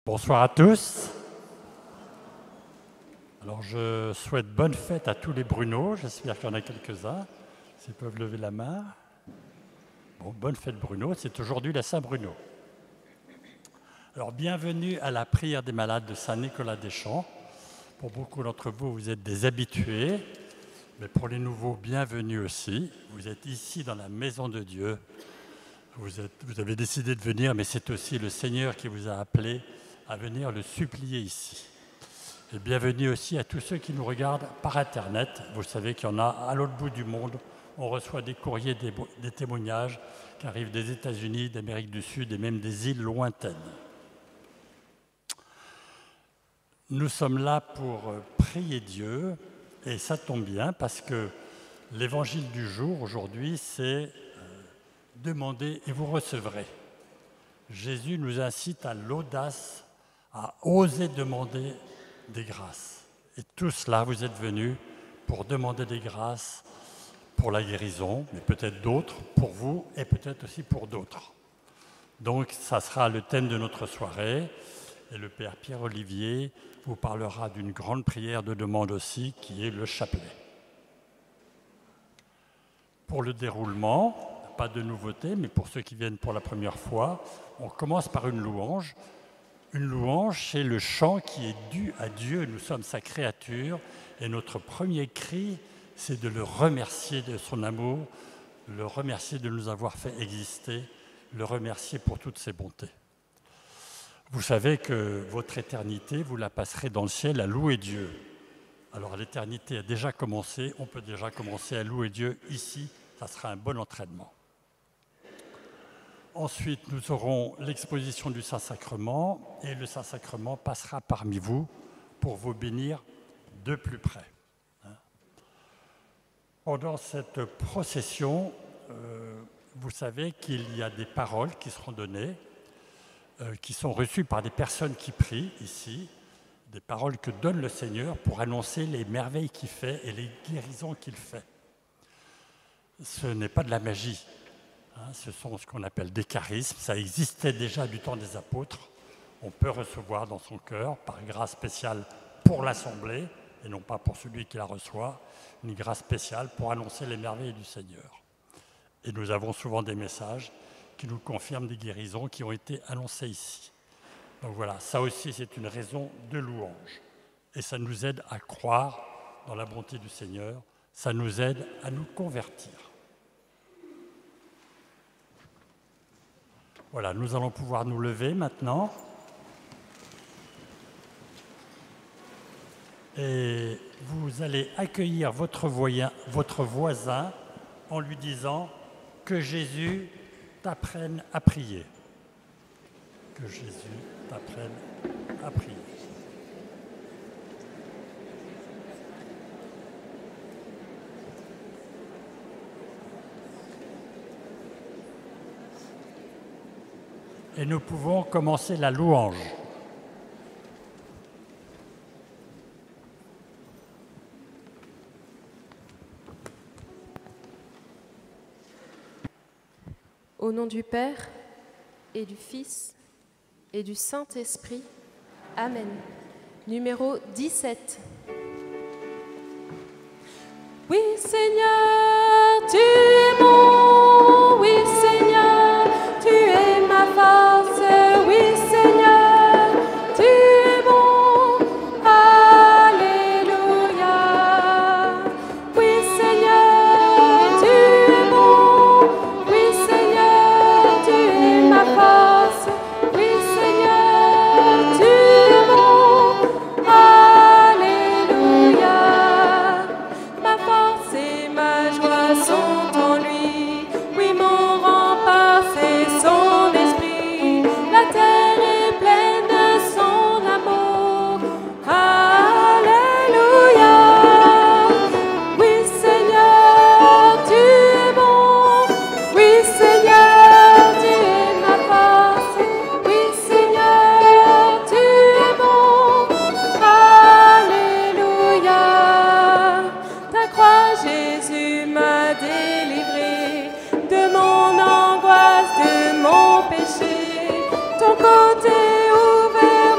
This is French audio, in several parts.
Bonsoir à tous. Alors je souhaite bonne fête à tous les Bruno, j'espère qu'il y en a quelques-uns, s'ils peuvent lever la main. Bon, bonne fête Bruno, c'est aujourd'hui la Saint-Bruno. Alors bienvenue à la prière des malades de Saint-Nicolas-des-Champs. Pour beaucoup d'entre vous, vous êtes des habitués, mais pour les nouveaux, bienvenue aussi. Vous êtes ici dans la maison de Dieu. Vous avez décidé de venir, mais c'est aussi le Seigneur qui vous a appelé à venir le supplier ici. Et bienvenue aussi à tous ceux qui nous regardent par Internet. Vous savez qu'il y en a à l'autre bout du monde. On reçoit des courriers, des témoignages qui arrivent des États-Unis, d'Amérique du Sud et même des îles lointaines. Nous sommes là pour prier Dieu et ça tombe bien parce que l'évangile du jour aujourd'hui, c'est demandez et vous recevrez. Jésus nous incite à l'audace, à oser demander des grâces. Et tout cela, vous êtes venus pour demander des grâces pour la guérison, mais peut-être d'autres pour vous et peut-être aussi pour d'autres. Donc, ça sera le thème de notre soirée. Et le Père Pierre-Olivier vous parlera d'une grande prière de demande aussi, qui est le chapelet. Pour le déroulement, pas de nouveauté, mais pour ceux qui viennent pour la première fois, on commence par une louange. Une louange, c'est le chant qui est dû à Dieu. Nous sommes sa créature et notre premier cri, c'est de le remercier de son amour, le remercier de nous avoir fait exister, le remercier pour toutes ses bontés. Vous savez que votre éternité, vous la passerez dans le ciel à louer Dieu. Alors l'éternité a déjà commencé, on peut déjà commencer à louer Dieu ici, ça sera un bon entraînement. Ensuite, nous aurons l'exposition du Saint-Sacrement et le Saint-Sacrement passera parmi vous pour vous bénir de plus près. Pendant cette procession, vous savez qu'il y a des paroles qui seront données, qui sont reçues par des personnes qui prient ici, des paroles que donne le Seigneur pour annoncer les merveilles qu'il fait et les guérisons qu'il fait. Ce n'est pas de la magie. Ce sont ce qu'on appelle des charismes. Ça existait déjà du temps des apôtres. On peut recevoir dans son cœur, par grâce spéciale pour l'Assemblée, et non pas pour celui qui la reçoit, une grâce spéciale pour annoncer les merveilles du Seigneur. Et nous avons souvent des messages qui nous confirment des guérisons qui ont été annoncées ici. Donc voilà, ça aussi c'est une raison de louange. Et ça nous aide à croire dans la bonté du Seigneur, ça nous aide à nous convertir. Voilà, nous allons pouvoir nous lever maintenant. Et vous allez accueillir votre voisin en lui disant que Jésus t'apprenne à prier. Que Jésus t'apprenne à prier. Et nous pouvons commencer la louange. Au nom du Père et du Fils et du Saint-Esprit. Amen. Numéro 17. Oui, Seigneur, tu es bon. Oui, Seigneur, tu es ma force. Oui, Seigneur, tu es bon. Alléluia. Oui, Seigneur, tu es bon. Oui, Seigneur, tu es ma force. Oui, Seigneur, tu es bon. Alléluia. Ma force et ma joie sont en lui. Oui, mon rempart, c'est son esprit. La terre est pleine de son amour. Alléluia. Oui, Seigneur, tu es bon. Oui, Seigneur, tu es ma force. Oui, Seigneur, tu es bon. Alléluia. Ta croix, Jésus, m'a délivré de mon angoisse, de mon péché. Ton côté ouvert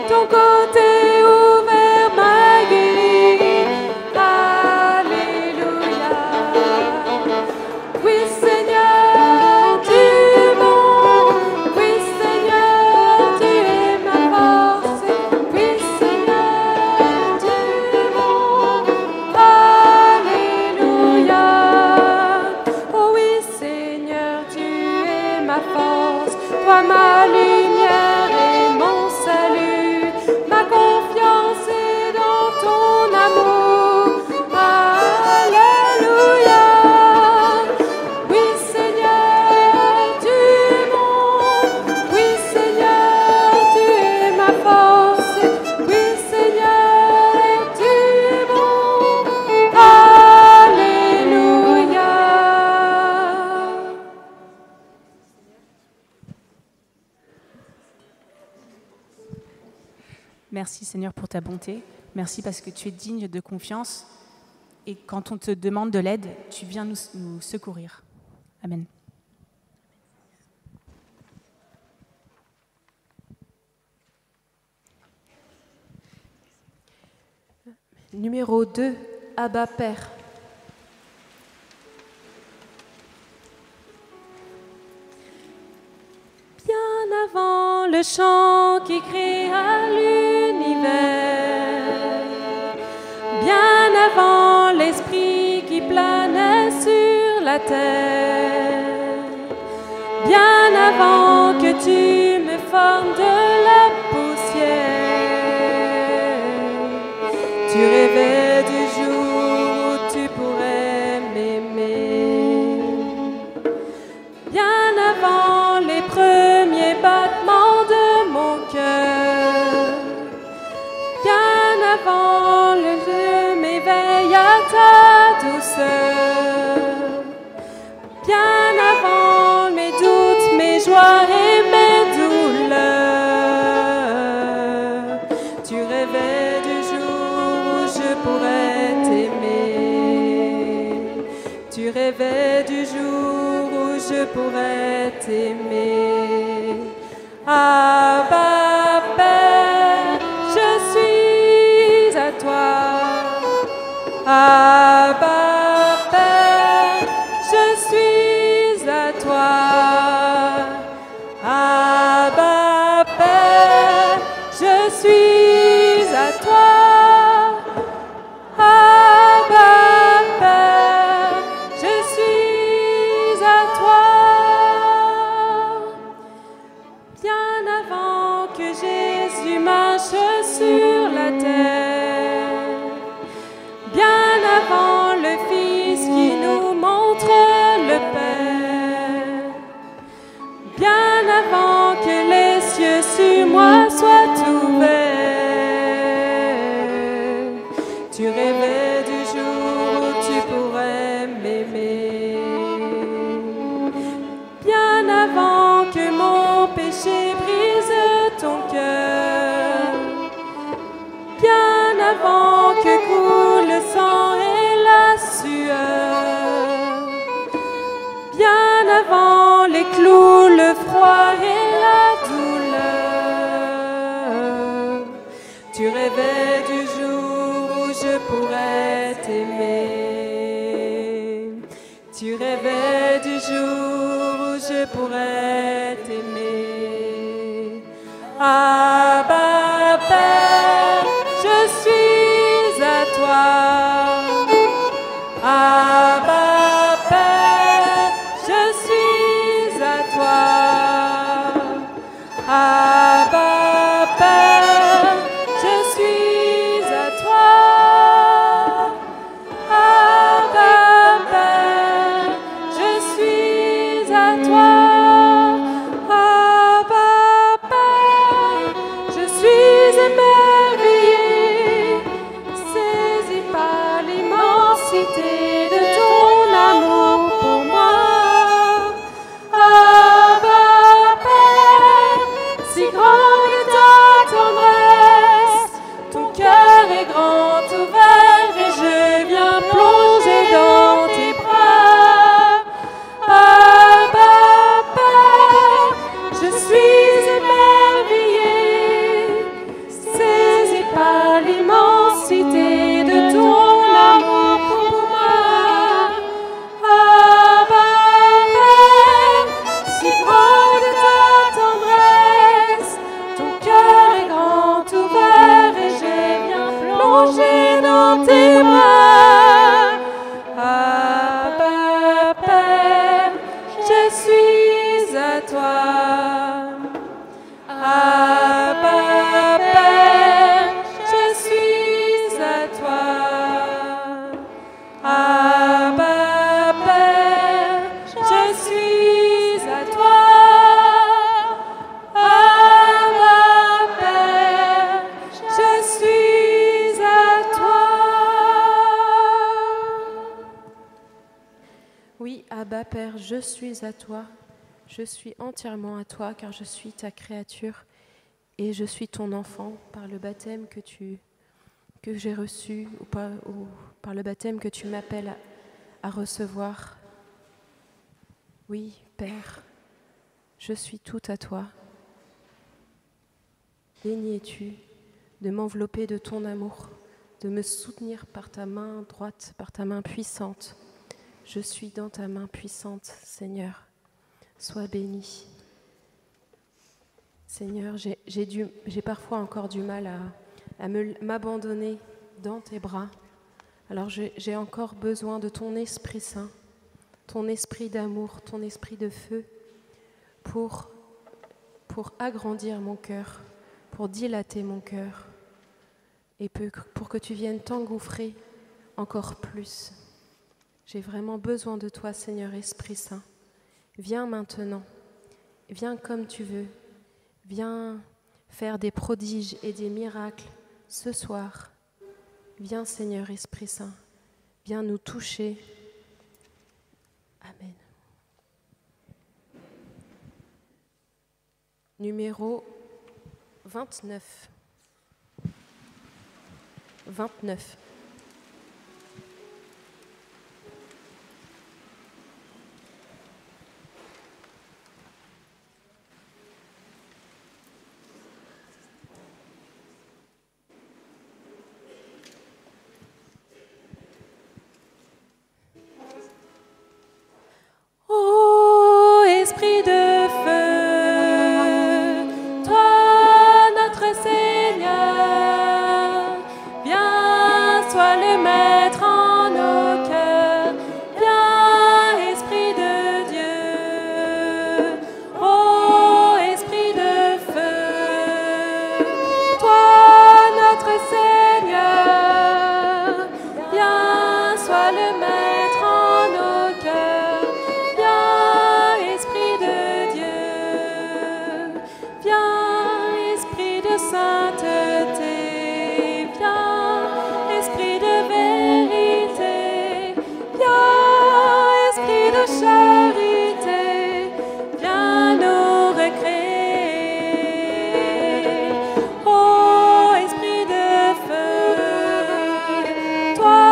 ton côté ouvert m'a guéri. Alléluia. Oui Seigneur, tu es bon. Oui Seigneur, tu es ma force. Oui Seigneur, tu es bon. Alléluia. Oh oui Seigneur, tu es ma force. Toi ma lumière et mon salut. Ma confiance est dans ton amour. Alléluia. Oui Seigneur, tu es bon. Oui Seigneur, tu es ma force. Oui Seigneur, tu es bon. Alléluia. Merci Seigneur pour ta bonté. Merci parce que tu es digne de confiance. Et quand on te demande de l'aide, tu viens nous secourir. Amen. Numéro 2, Abba Père. Bien avant le chant qui créa l'univers, bien avant l'esprit qui planait sur la terre, bien avant que tu me formes de la poussière, tu rêvais du jour où tu pourrais m'aimer. Bien avant les premiers battements de mon cœur, bien avant le je m'éveille à ta douceur, bien avant mes doutes, mes joies et mes douleurs, tu rêvais du jour où je pourrais t'aimer. Tu rêvais du jour où je pourrais t'aimer. Abba Père, je suis à toi. Abba Père, je suis à toi. Abba Père, je suis à toi. Abba Père, je suis à toi. Bien avant que Jésus marche sur la terre, bien avant le Fils qui nous montre le Père, bien avant que les cieux sur moi soient ouverts, tu rêvais du jour où tu pourrais m'aimer. Bien avant que mon péché brise ton cœur, bien avant que coule le sang et la sueur, bien avant les clous, le froid et la douleur, tu rêvais du jour où je pourrais t'aimer. Tu rêvais du jour où je pourrais t'aimer. Abba Père, je suis à toi. Abba Père, je suis à toi. Abba Père, je suis à toi. Abba Père, je suis à toi. Abba Père, toi, Père, je suis à toi. Je suis entièrement à toi, car je suis ta créature et je suis ton enfant par le baptême que j'ai reçu ou par le baptême que tu m'appelles à recevoir. Oui, Père, je suis tout à toi. Béni es-tu de m'envelopper de ton amour, de me soutenir par ta main droite, par ta main puissante. Je suis dans ta main puissante, Seigneur. Sois béni. Seigneur, j'ai parfois encore du mal à m'abandonner dans tes bras. Alors j'ai encore besoin de ton Esprit Saint, ton esprit d'amour, ton esprit de feu pour agrandir mon cœur, pour dilater mon cœur et pour que tu viennes t'engouffrer encore plus. J'ai vraiment besoin de toi, Seigneur Esprit Saint. Viens maintenant, viens comme tu veux, viens faire des prodiges et des miracles ce soir. Viens, Seigneur Esprit Saint, viens nous toucher. Amen. Numéro 29. 29. Ô Esprit de feu, toi notre Seigneur, viens, sois le maître en nos cœurs, viens, Esprit de Dieu. Ô Esprit de feu, toi notre Seigneur, viens, sois le maître en nos cœurs. Viens, Esprit de Dieu, viens, Esprit de sainteté, viens, Esprit de vérité, viens, Esprit de charité, viens nous recréer. Ô Esprit de feu, toi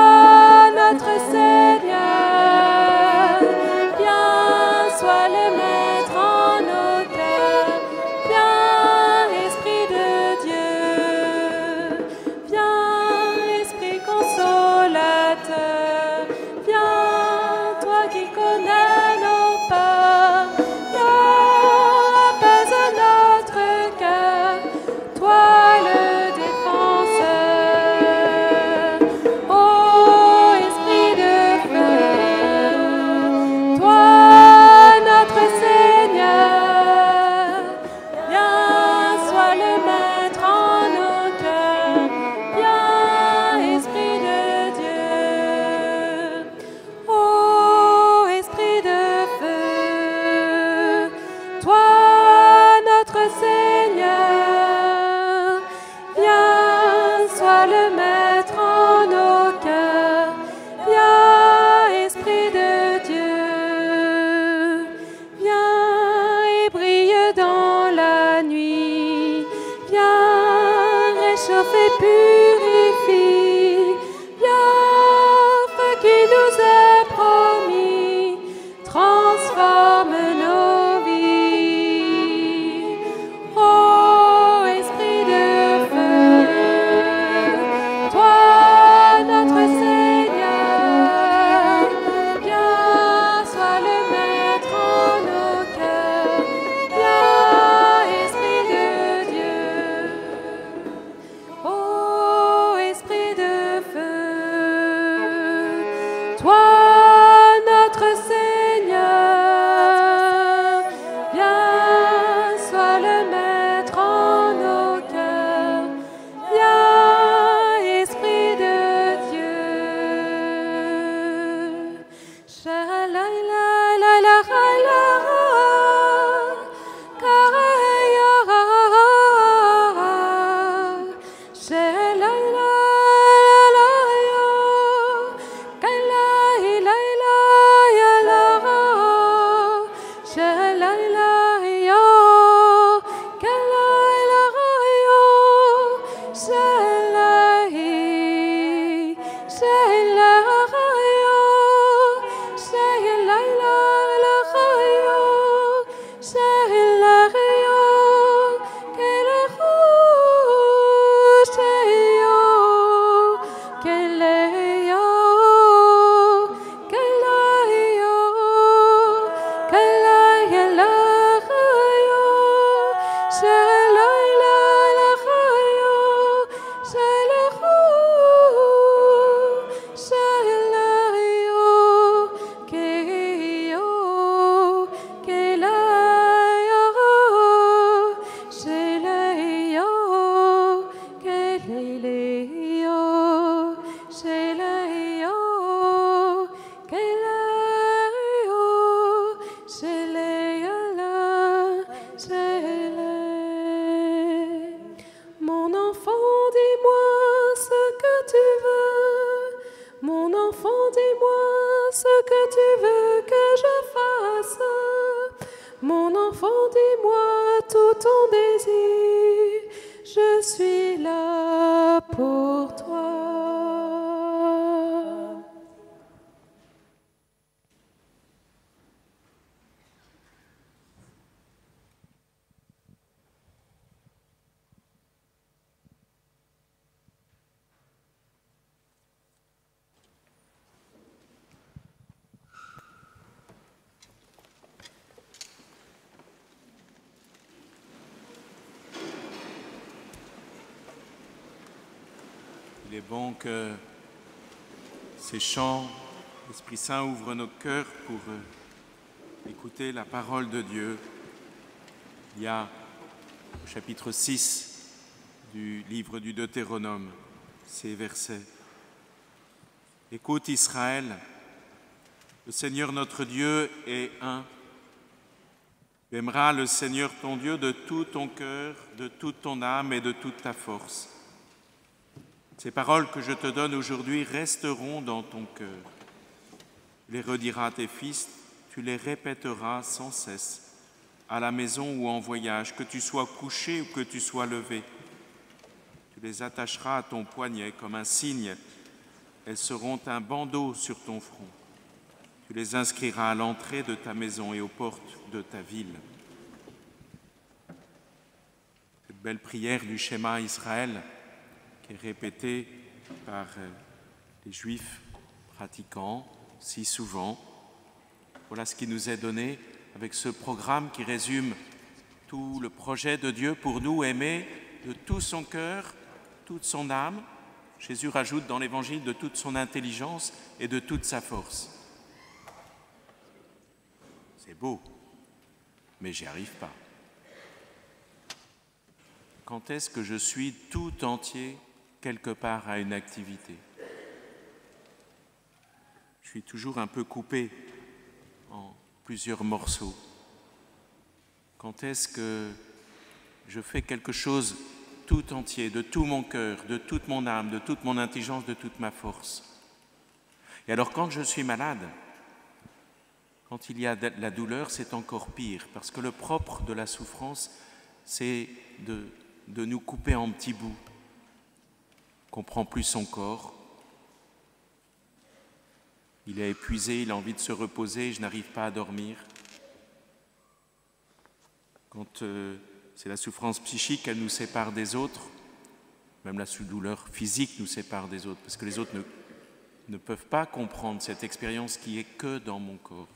notre Seigneur, viens, sois le maître en nos cœurs. Viens, Esprit de Dieu. Viens, Esprit consolateur. Viens, toi qui connais nos peurs. Viens, apaise notre cœur. Toi le défenseur. Ô Esprit de feu, toi notre Seigneur, viens, sois le maître en nos cœurs, viens, Esprit de Dieu. Ô Esprit de feu, toi notre Seigneur, viens, sois le maître en nos cœurs, viens, Esprit de Dieu. Viens et brille dans la nuit. Viens, réchauffe et purifie. Viens, feu qui nous est promis, transforme nos vies. Ô Esprit de feu, toi notre Seigneur, viens, sois le maître en nos cœurs. Viens, Esprit de Dieu. Ô Esprit de soit pour toi. Il est bon que ces chants, l'Esprit Saint ouvre nos cœurs pour écouter la parole de Dieu. Il y a au chapitre 6 du livre du Deutéronome ces versets. Écoute Israël, le Seigneur notre Dieu est un. Tu aimeras le Seigneur ton Dieu de tout ton cœur, de toute ton âme et de toute ta force. Ces paroles que je te donne aujourd'hui resteront dans ton cœur. Tu les rediras à tes fils, tu les répéteras sans cesse, à la maison ou en voyage, que tu sois couché ou que tu sois levé. Tu les attacheras à ton poignet comme un signe. Elles seront un bandeau sur ton front. Tu les inscriras à l'entrée de ta maison et aux portes de ta ville. Cette belle prière du schéma Israël, qui est répétée par les Juifs pratiquants si souvent. Voilà ce qui nous est donné avec ce programme qui résume tout le projet de Dieu pour nous, aimer de tout son cœur, toute son âme. Jésus rajoute dans l'Évangile de toute son intelligence et de toute sa force. C'est beau, mais j'y arrive pas. Quand est-ce que je suis tout entier quelque part à une activité? Je suis toujours un peu coupé en plusieurs morceaux. Quand est-ce que je fais quelque chose tout entier, de tout mon cœur, de toute mon âme, de toute mon intelligence, de toute ma force? Et alors quand je suis malade, quand il y a de la douleur, c'est encore pire, parce que le propre de la souffrance, c'est de nous couper en petits bouts. On ne comprend plus son corps. Il est épuisé, il a envie de se reposer, je n'arrive pas à dormir. Quand c'est la souffrance psychique, elle nous sépare des autres. Même la douleur physique nous sépare des autres, parce que les autres ne peuvent pas comprendre cette expérience qui est que dans mon corps.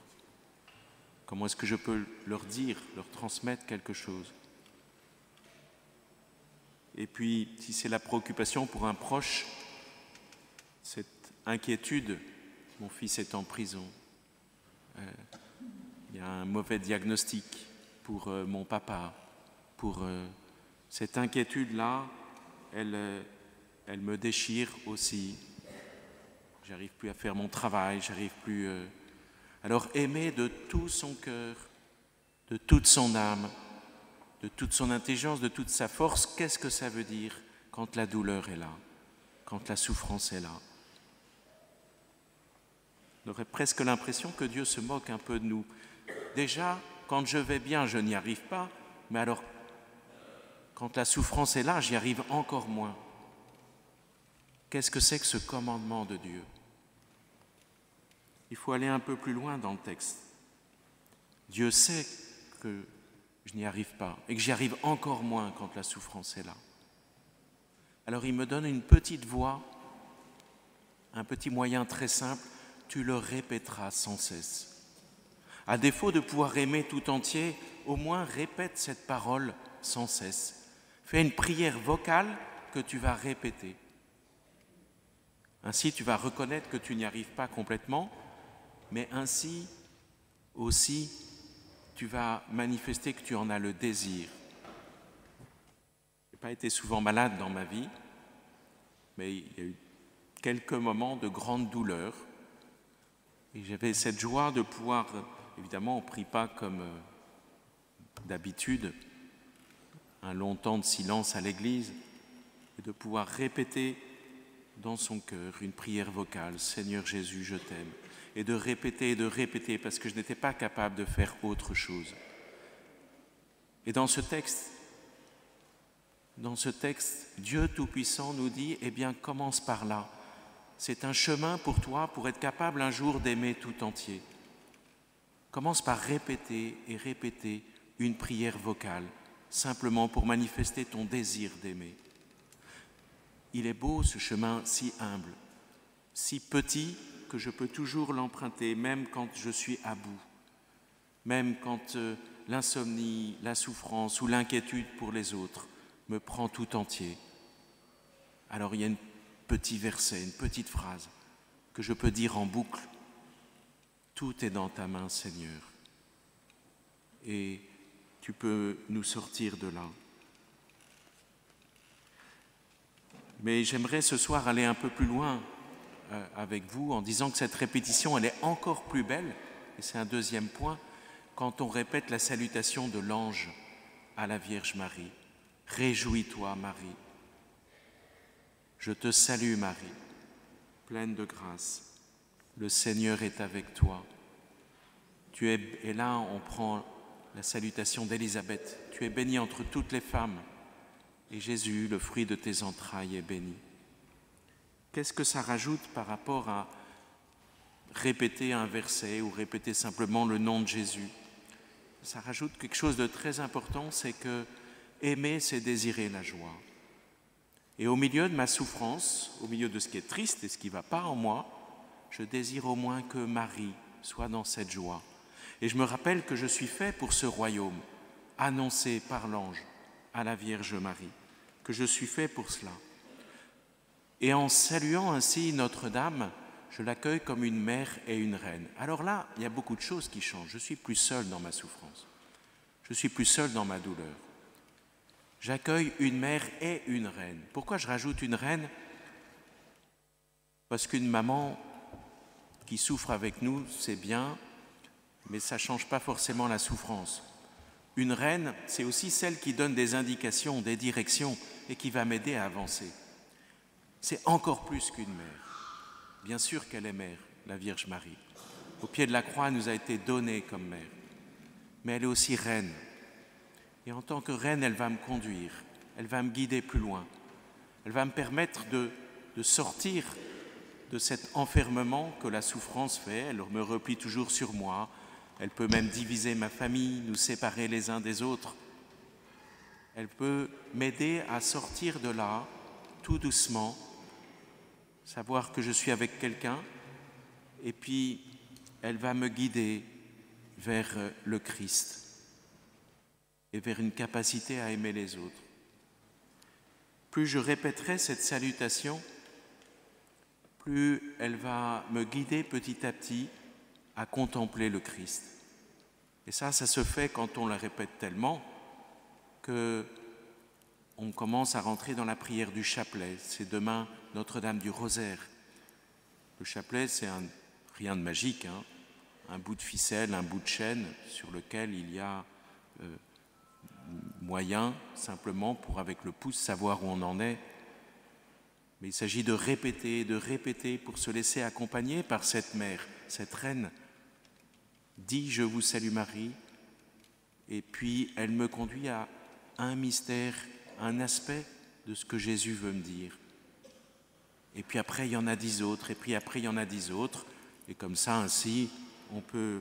Comment est-ce que je peux leur dire, leur transmettre quelque chose? Et puis, si c'est la préoccupation pour un proche, cette inquiétude, mon fils est en prison, il y a un mauvais diagnostic pour mon papa, cette inquiétude-là, elle me déchire aussi. J'arrive plus à faire mon travail, j'arrive plus... Alors aimer de tout son cœur, de toute son âme, de toute son intelligence, de toute sa force, qu'est-ce que ça veut dire quand la douleur est là, quand la souffrance est là? On aurait presque l'impression que Dieu se moque un peu de nous. Déjà, quand je vais bien, je n'y arrive pas, mais alors, quand la souffrance est là, j'y arrive encore moins. Qu'est-ce que c'est que ce commandement de Dieu? Il faut aller un peu plus loin dans le texte. Dieu sait que je n'y arrive pas et que j'y arrive encore moins quand la souffrance est là. Alors il me donne une petite voix, un petit moyen très simple, tu le répéteras sans cesse. À défaut de pouvoir aimer tout entier, au moins répète cette parole sans cesse. Fais une prière vocale que tu vas répéter. Ainsi tu vas reconnaître que tu n'y arrives pas complètement, mais ainsi aussi tu vas manifester que tu en as le désir. Je n'ai pas été souvent malade dans ma vie, mais il y a eu quelques moments de grande douleur. Et j'avais cette joie de pouvoir, évidemment, on ne prie pas comme d'habitude, un long temps de silence à l'église, et de pouvoir répéter dans son cœur une prière vocale, Seigneur Jésus, je t'aime. Et de répéter, parce que je n'étais pas capable de faire autre chose. Et dans ce texte, dans ce texte, Dieu Tout-Puissant nous dit, eh bien, commence par là. C'est un chemin pour toi pour être capable un jour d'aimer tout entier. Commence par répéter et répéter une prière vocale, simplement pour manifester ton désir d'aimer. Il est beau ce chemin si humble, si petit que je peux toujours l'emprunter, même quand je suis à bout, même quand l'insomnie, la souffrance ou l'inquiétude pour les autres me prend tout entier. Alors il y a un petit verset, une petite phrase que je peux dire en boucle. Tout est dans ta main, Seigneur. Et tu peux nous sortir de là. Mais j'aimerais ce soir aller un peu plus loin avec vous en disant que cette répétition, elle est encore plus belle, et c'est un deuxième point, quand on répète la salutation de l'ange à la Vierge Marie. Réjouis-toi, Marie. Je te salue, Marie, pleine de grâce. Le Seigneur est avec toi. Et là, on prend la salutation d'Élisabeth. Tu es bénie entre toutes les femmes, et Jésus, le fruit de tes entrailles, est béni. Qu'est-ce que ça rajoute par rapport à répéter un verset ou répéter simplement le nom de Jésus? Ça rajoute quelque chose de très important, c'est que aimer, c'est désirer la joie. Et au milieu de ma souffrance, au milieu de ce qui est triste et ce qui ne va pas en moi, je désire au moins que Marie soit dans cette joie. Et je me rappelle que je suis fait pour ce royaume, annoncé par l'ange à la Vierge Marie, que je suis fait pour cela. Et en saluant ainsi Notre-Dame, je l'accueille comme une mère et une reine. Alors là, il y a beaucoup de choses qui changent. Je ne suis plus seul dans ma souffrance. Je ne suis plus seul dans ma douleur. J'accueille une mère et une reine. Pourquoi je rajoute une reine? Parce qu'une maman qui souffre avec nous, c'est bien, mais ça ne change pas forcément la souffrance. Une reine, c'est aussi celle qui donne des indications, des directions et qui va m'aider à avancer. C'est encore plus qu'une mère. Bien sûr qu'elle est mère, la Vierge Marie. Au pied de la croix, elle nous a été donnée comme mère. Mais elle est aussi reine. Et en tant que reine, elle va me conduire, elle va me guider plus loin. Elle va me permettre de sortir de cet enfermement que la souffrance fait. Elle me replie toujours sur moi. Elle peut même diviser ma famille, nous séparer les uns des autres. Elle peut m'aider à sortir de là, tout doucement, savoir que je suis avec quelqu'un, et puis elle va me guider vers le Christ et vers une capacité à aimer les autres. Plus je répéterai cette salutation, plus elle va me guider petit à petit à contempler le Christ. Et ça se fait quand on la répète tellement qu'on commence à rentrer dans la prière du chapelet. C'est demain Notre-Dame du Rosaire. Le chapelet, c'est rien de magique, hein, un bout de ficelle, un bout de chaîne sur lequel il y a moyen simplement pour, avec le pouce, savoir où on en est. Mais il s'agit de répéter pour se laisser accompagner par cette mère, cette reine. Dis, je vous salue Marie, et puis elle me conduit à un mystère, un aspect de ce que Jésus veut me dire. Et puis après, il y en a 10 autres, et puis après, il y en a 10 autres, et comme ça, ainsi, on peut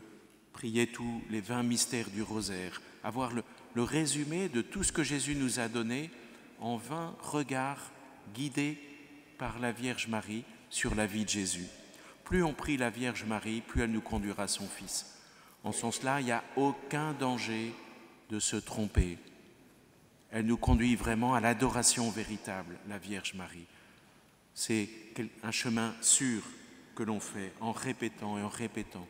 prier tous les 20 mystères du rosaire, avoir le résumé de tout ce que Jésus nous a donné en 20 regards guidés par la Vierge Marie sur la vie de Jésus. Plus on prie la Vierge Marie, plus elle nous conduira son Fils. En ce sens-là, il n'y a aucun danger de se tromper. Elle nous conduit vraiment à l'adoration véritable, la Vierge Marie. C'est un chemin sûr que l'on fait en répétant et en répétant.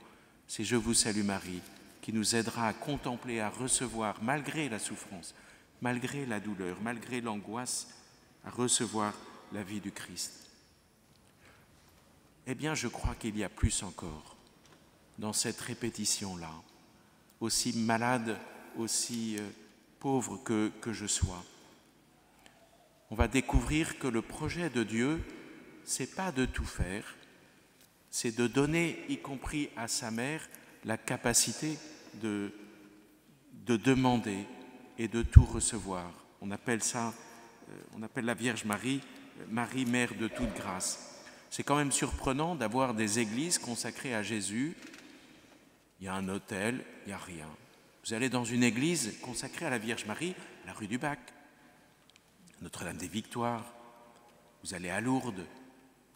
C'est « Je vous salue Marie » qui nous aidera à contempler, à recevoir, malgré la souffrance, malgré la douleur, malgré l'angoisse, à recevoir la vie du Christ. Eh bien, je crois qu'il y a plus encore dans cette répétition-là, aussi malade, aussi pauvre que je sois. On va découvrir que le projet de Dieu, c'est pas de tout faire, c'est de donner, y compris à sa mère, la capacité de demander et de tout recevoir. On appelle ça on appelle la Vierge Marie, Marie, mère de toute grâce. C'est quand même surprenant d'avoir des églises consacrées à Jésus. Il y a un autel, il n'y a rien. Vous allez dans une église consacrée à la Vierge Marie, la rue du Bac, Notre-Dame des Victoires. Vous allez à Lourdes.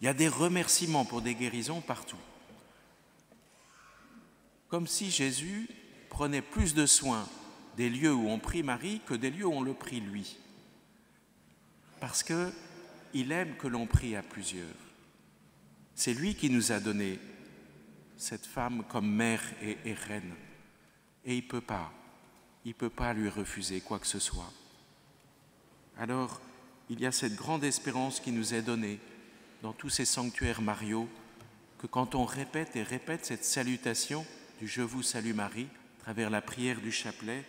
Il y a des remerciements pour des guérisons partout. Comme si Jésus prenait plus de soin des lieux où on prie Marie que des lieux où on le prie lui. Parce qu'il aime que l'on prie à plusieurs. C'est lui qui nous a donné cette femme comme mère et reine. Et il ne peut pas lui refuser quoi que ce soit. Alors, il y a cette grande espérance qui nous est donnée dans tous ces sanctuaires mariaux, que quand on répète et répète cette salutation du « Je vous salue Marie » à travers la prière du chapelet,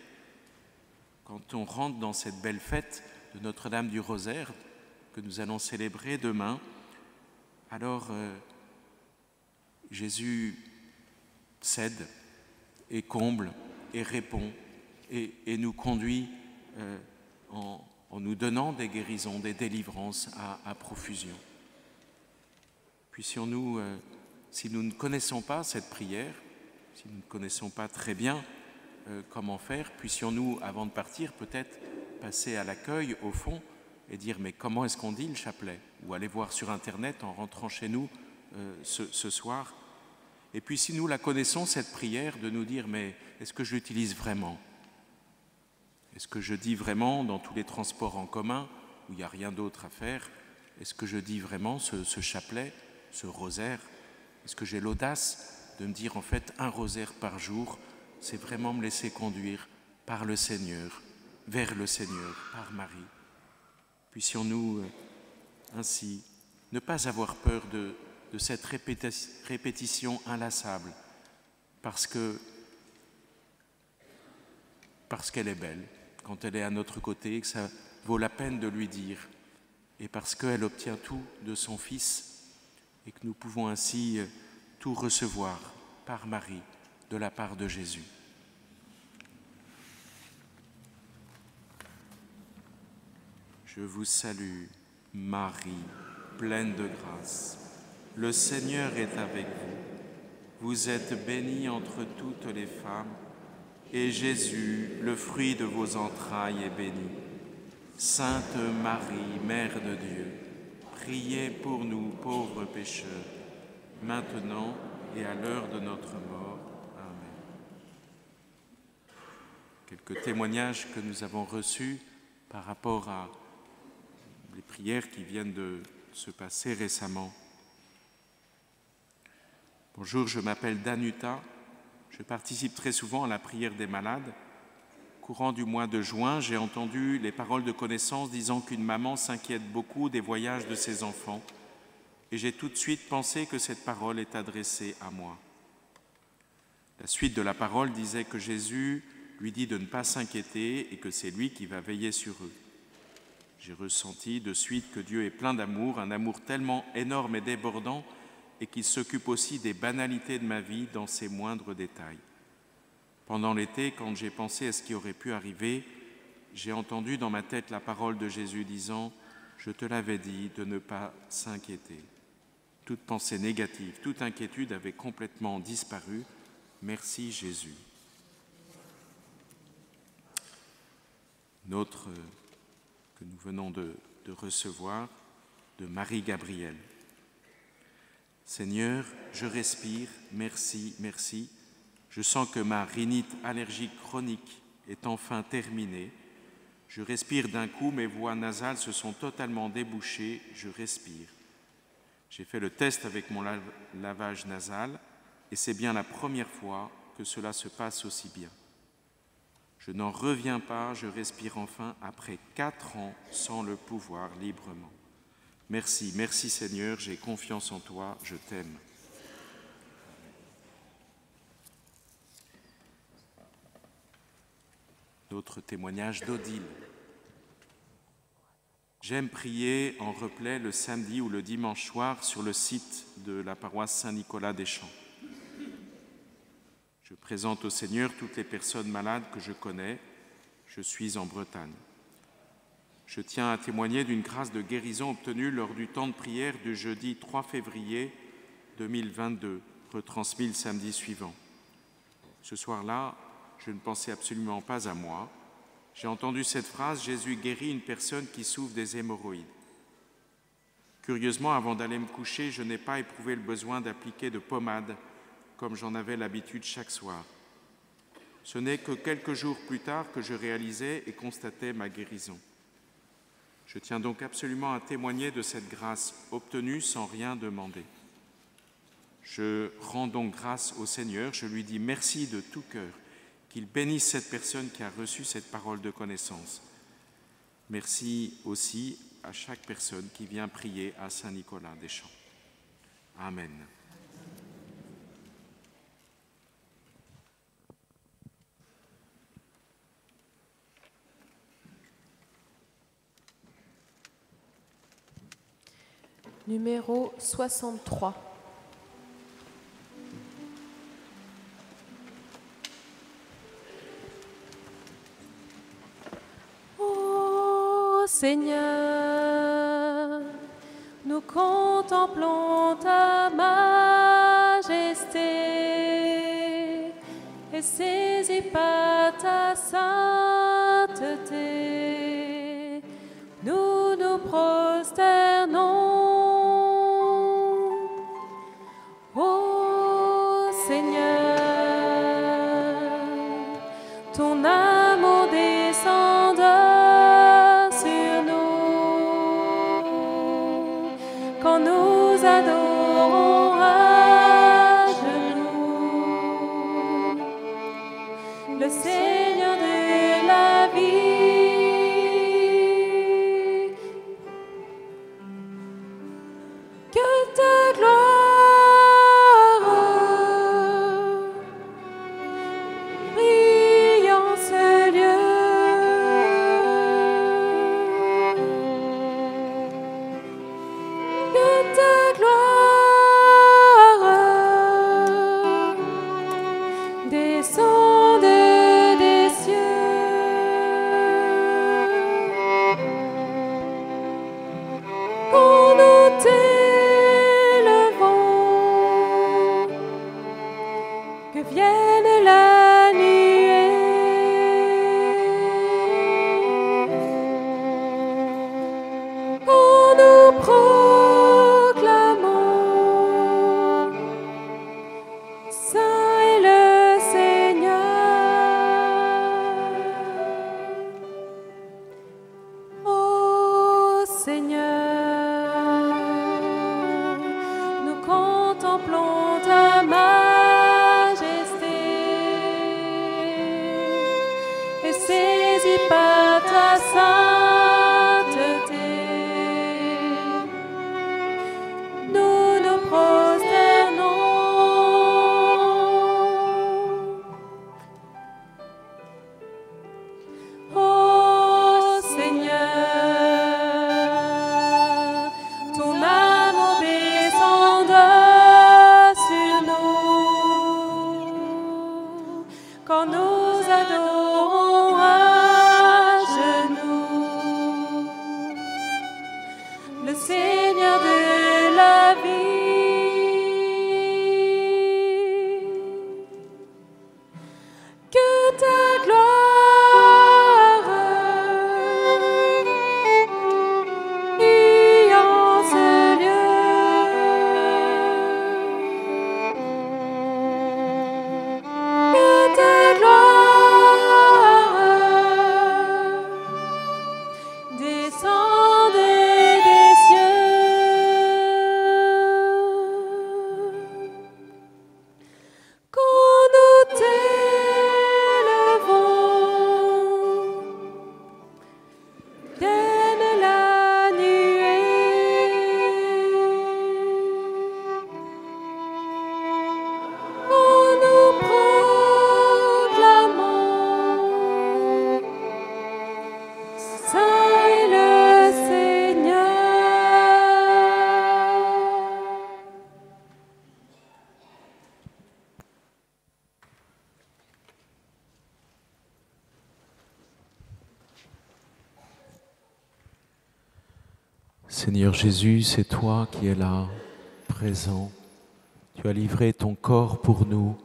quand on rentre dans cette belle fête de Notre-Dame du Rosaire que nous allons célébrer demain, alors Jésus cède et comble et répond et nous conduit en nous donnant des guérisons, des délivrances à profusion. Puissions-nous, si nous ne connaissons pas cette prière, si nous ne connaissons pas très bien comment faire, puissions-nous, avant de partir, peut-être passer à l'accueil, au fond, et dire « mais comment est-ce qu'on dit le chapelet ?» ou aller voir sur Internet en rentrant chez nous ce soir. Et puis si nous la connaissons, cette prière, de nous dire « mais est-ce que je l'utilise vraiment ? Est-ce que je dis vraiment dans tous les transports en commun, où il n'y a rien d'autre à faire, est-ce que je dis vraiment ce chapelet, ce rosaire ? Est-ce que j'ai l'audace de me dire en fait un rosaire par jour, c'est vraiment me laisser conduire par le Seigneur, vers le Seigneur, par Marie. Puissions-nous ainsi ne pas avoir peur de cette répétition inlassable, parce qu'elle est belle, quand elle est à notre côté, et que ça vaut la peine de lui dire, et parce qu'elle obtient tout de son Fils, et que nous pouvons ainsi tout recevoir par Marie, de la part de Jésus. Je vous salue, Marie, pleine de grâce. Le Seigneur est avec vous. Vous êtes bénie entre toutes les femmes, et Jésus, le fruit de vos entrailles, est béni. Sainte Marie, Mère de Dieu, priez pour nous pauvres pécheurs, maintenant et à l'heure de notre mort. Amen. Quelques témoignages que nous avons reçus par rapport à les prières qui viennent de se passer récemment. Bonjour, je m'appelle Danuta. Je participe très souvent à la prière des malades. Courant du mois de juin, j'ai entendu les paroles de connaissance disant qu'une maman s'inquiète beaucoup des voyages de ses enfants. Et j'ai tout de suite pensé que cette parole est adressée à moi. La suite de la parole disait que Jésus lui dit de ne pas s'inquiéter et que c'est lui qui va veiller sur eux. J'ai ressenti de suite que Dieu est plein d'amour, un amour tellement énorme et débordant, et qu'il s'occupe aussi des banalités de ma vie dans ses moindres détails. Pendant l'été, quand j'ai pensé à ce qui aurait pu arriver, j'ai entendu dans ma tête la parole de Jésus disant « Je te l'avais dit de ne pas s'inquiéter ». Toute pensée négative, toute inquiétude avait complètement disparu. Merci Jésus. Notre que nous venons de recevoir de Marie-Gabrielle. Seigneur, je respire, merci, merci. Je sens que ma rhinite allergique chronique est enfin terminée. Je respire d'un coup, mes voies nasales se sont totalement débouchées, je respire. J'ai fait le test avec mon lavage nasal et c'est bien la première fois que cela se passe aussi bien. Je n'en reviens pas, je respire enfin après 4 ans sans le pouvoir librement. Merci, merci Seigneur, j'ai confiance en toi, je t'aime. D'autres témoignages d'Odile. J'aime prier en replay le samedi ou le dimanche soir sur le site de la paroisse Saint-Nicolas-des-Champs. Je présente au Seigneur toutes les personnes malades que je connais. Je suis en Bretagne. Je tiens à témoigner d'une grâce de guérison obtenue lors du temps de prière du jeudi 3 février 2022, retransmis le samedi suivant. Ce soir-là, je ne pensais absolument pas à moi. J'ai entendu cette phrase « Jésus guérit une personne qui souffre des hémorroïdes ». Curieusement, avant d'aller me coucher, je n'ai pas éprouvé le besoin d'appliquer de pommade comme j'en avais l'habitude chaque soir. Ce n'est que quelques jours plus tard que je réalisais et constatais ma guérison. Je tiens donc absolument à témoigner de cette grâce obtenue sans rien demander. Je rends donc grâce au Seigneur, je lui dis merci de tout cœur, qu'il bénisse cette personne qui a reçu cette parole de connaissance. Merci aussi à chaque personne qui vient prier à Saint-Nicolas des Champs. Amen. Numéro 63. Ô Seigneur, nous contemplons ta majesté et saisis par ta sainteté, nous nous prosternons. Ô Seigneur, ton amour descende sur nous quand nous adorons à genoux le Seigneur de la vie. Que ta gloire brille en ce lieu. Que ta gloire descende des cieux. Quand nous t'élevons, que vienne la nuée. Quand nous proclamons, Saint est le Seigneur. Ô Seigneur, nous contemplons ta majesté et saisis par ta sainteté, nous nous prosternons. Ô Seigneur, ton amour descende sur nous quand nous adorons à genoux le Seigneur de la vie. Que ta gloire brille en ce lieu. Que ta gloire descende des cieux. Seigneur Jésus, c'est toi qui es là, présent. Tu as livré ton corps pour nous.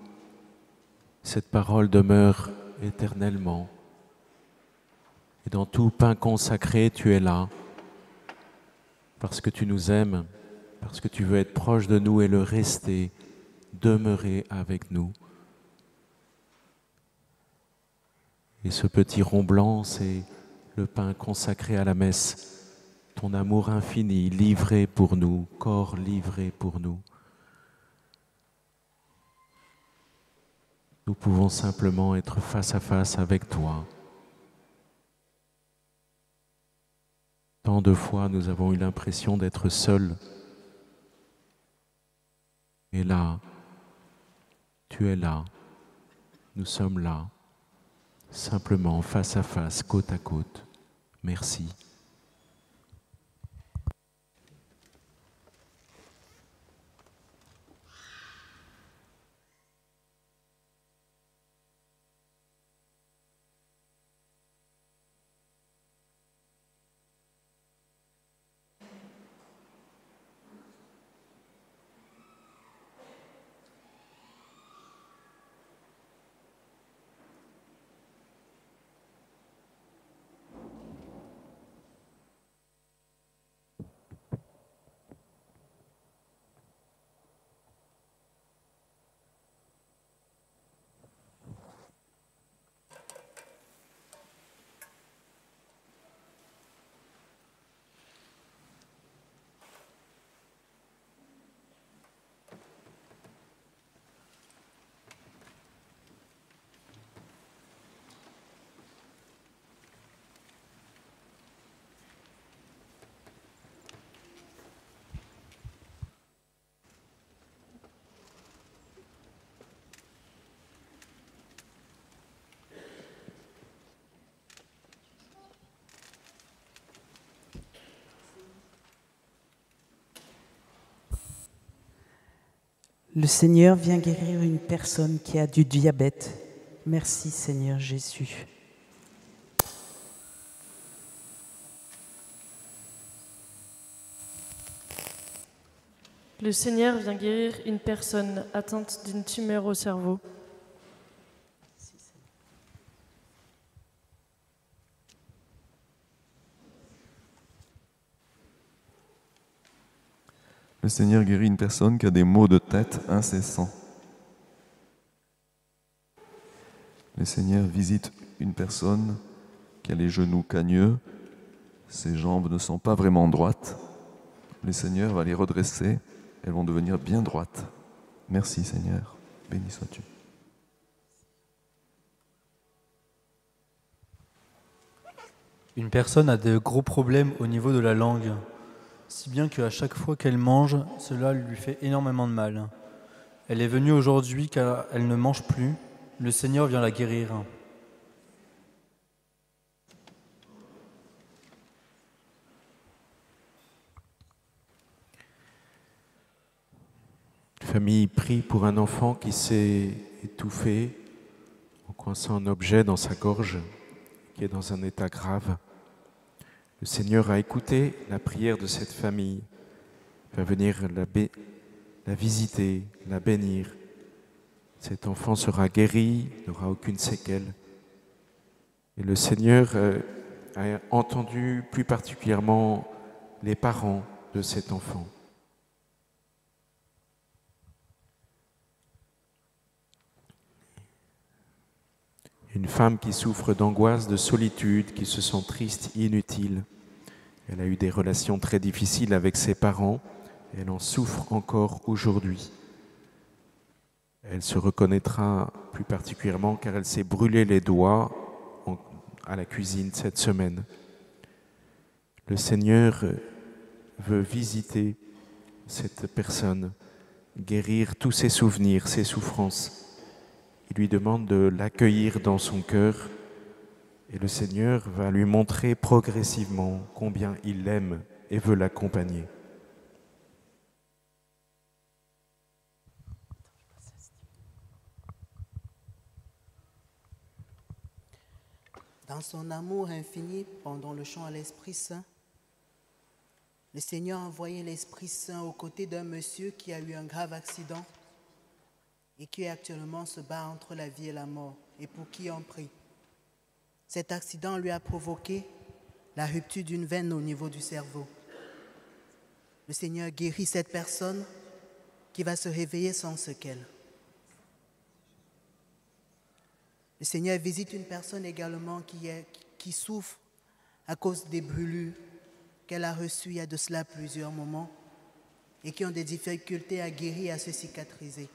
Cette parole demeure éternellement. Et dans tout pain consacré, tu es là, parce que tu nous aimes, parce que tu veux être proche de nous et le rester, demeurer avec nous. Et ce petit rond blanc, c'est le pain consacré à la messe, ton amour infini livré pour nous, corps livré pour nous. Nous pouvons simplement être face à face avec toi. Tant de fois, nous avons eu l'impression d'être seuls. Et là, tu es là, nous sommes là, simplement face à face, côte à côte. Merci. Le Seigneur vient guérir une personne qui a du diabète. Merci Seigneur Jésus. Le Seigneur vient guérir une personne atteinte d'une tumeur au cerveau. Le Seigneur guérit une personne qui a des maux de tête incessants. Le Seigneur visite une personne qui a les genoux cagneux, ses jambes ne sont pas vraiment droites. Le Seigneur va les redresser, elles vont devenir bien droites. Merci Seigneur, béni sois-tu. Une personne a de gros problèmes au niveau de la langue, si bien qu'à chaque fois qu'elle mange, cela lui fait énormément de mal. Elle est venue aujourd'hui car elle ne mange plus. Le Seigneur vient la guérir. Une famille prie pour un enfant qui s'est étouffé en coinçant un objet dans sa gorge, qui est dans un état grave. Le Seigneur a écouté la prière de cette famille, va venir la visiter, la bénir. Cet enfant sera guéri, n'aura aucune séquelle. Et le Seigneur a entendu plus particulièrement les parents de cet enfant. Une femme qui souffre d'angoisse, de solitude, qui se sent triste, inutile. Elle a eu des relations très difficiles avec ses parents et elle en souffre encore aujourd'hui. Elle se reconnaîtra plus particulièrement car elle s'est brûlé les doigts à la cuisine cette semaine. Le Seigneur veut visiter cette personne, guérir tous ses souvenirs, ses souffrances. Il lui demande de l'accueillir dans son cœur et le Seigneur va lui montrer progressivement combien il l'aime et veut l'accompagner. Dans son amour infini, pendant le chant à l'Esprit Saint, Le Seigneur a envoyé l'Esprit Saint aux côtés d'un monsieur qui a eu un grave accident et qui actuellement se bat entre la vie et la mort, et pour qui on prie. Cet accident lui a provoqué la rupture d'une veine au niveau du cerveau. Le Seigneur guérit cette personne qui va se réveiller sans séquelles. Le Seigneur visite une personne également qui souffre à cause des brûlures qu'elle a reçues il y a de cela plusieurs moments et qui ont des difficultés à guérir et à se cicatriser.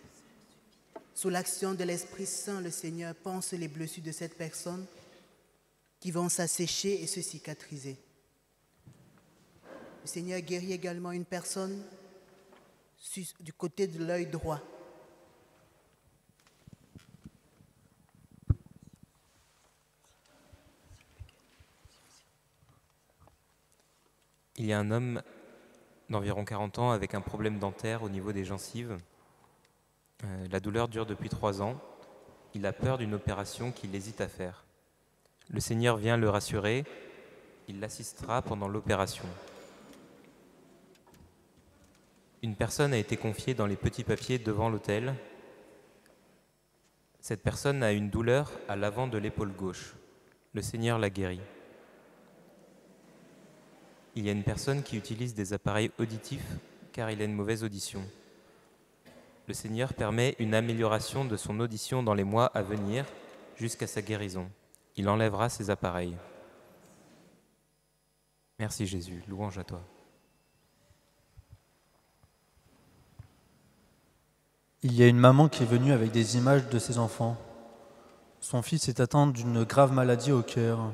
Sous l'action de l'Esprit Saint, le Seigneur panse les blessures de cette personne qui vont s'assécher et se cicatriser. Le Seigneur guérit également une personne du côté de l'œil droit. Il y a un homme d'environ 40 ans avec un problème dentaire au niveau des gencives. La douleur dure depuis 3 ans. Il a peur d'une opération qu'il hésite à faire. Le Seigneur vient le rassurer. Il l'assistera pendant l'opération. Une personne a été confiée dans les petits papiers devant l'autel. Cette personne a une douleur à l'avant de l'épaule gauche. Le Seigneur l'a guérie. Il y a une personne qui utilise des appareils auditifs car il a une mauvaise audition. Le Seigneur permet une amélioration de son audition dans les mois à venir jusqu'à sa guérison. Il enlèvera ces appareils. Merci Jésus, louange à toi. Il y a une maman qui est venue avec des images de ses enfants. Son fils est atteint d'une grave maladie au cœur.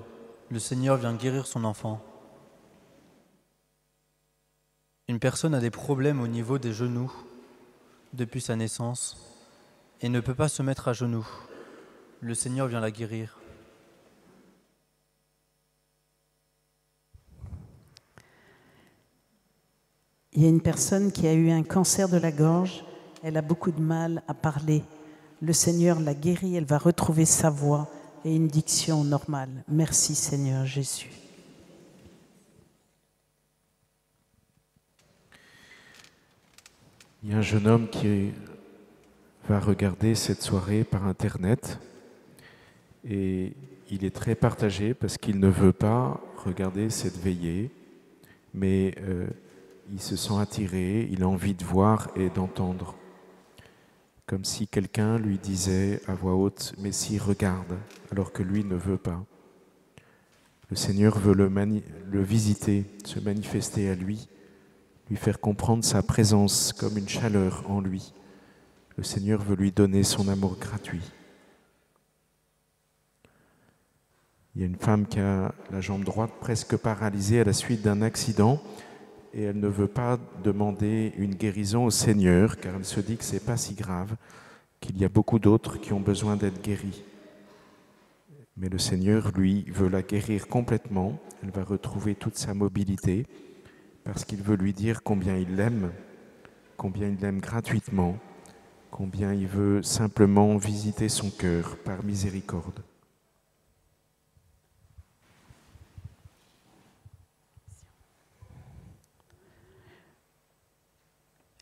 Le Seigneur vient guérir son enfant. Une personne a des problèmes au niveau des genoux depuis sa naissance et ne peut pas se mettre à genoux. Le Seigneur vient la guérir. Il y a une personne qui a eu un cancer de la gorge. Elle a beaucoup de mal à parler. Le Seigneur l'a guérie. Elle va retrouver sa voix et une diction normale. Merci Seigneur Jésus. Il y a un jeune homme qui va regarder cette soirée par Internet et il est très partagé parce qu'il ne veut pas regarder cette veillée, mais il se sent attiré, il a envie de voir et d'entendre. Comme si quelqu'un lui disait à voix haute « mais si, regarde », alors que lui ne veut pas. Le Seigneur veut le visiter, se manifester à lui faire comprendre sa présence comme une chaleur en lui. Le Seigneur veut lui donner son amour gratuit. Il y a une femme qui a la jambe droite presque paralysée à la suite d'un accident et elle ne veut pas demander une guérison au Seigneur car elle se dit que ce n'est pas si grave, qu'il y a beaucoup d'autres qui ont besoin d'être guéris. Mais le Seigneur, lui, veut la guérir complètement. Elle va retrouver toute sa mobilité parce qu'il veut lui dire combien il l'aime gratuitement, combien il veut simplement visiter son cœur par miséricorde.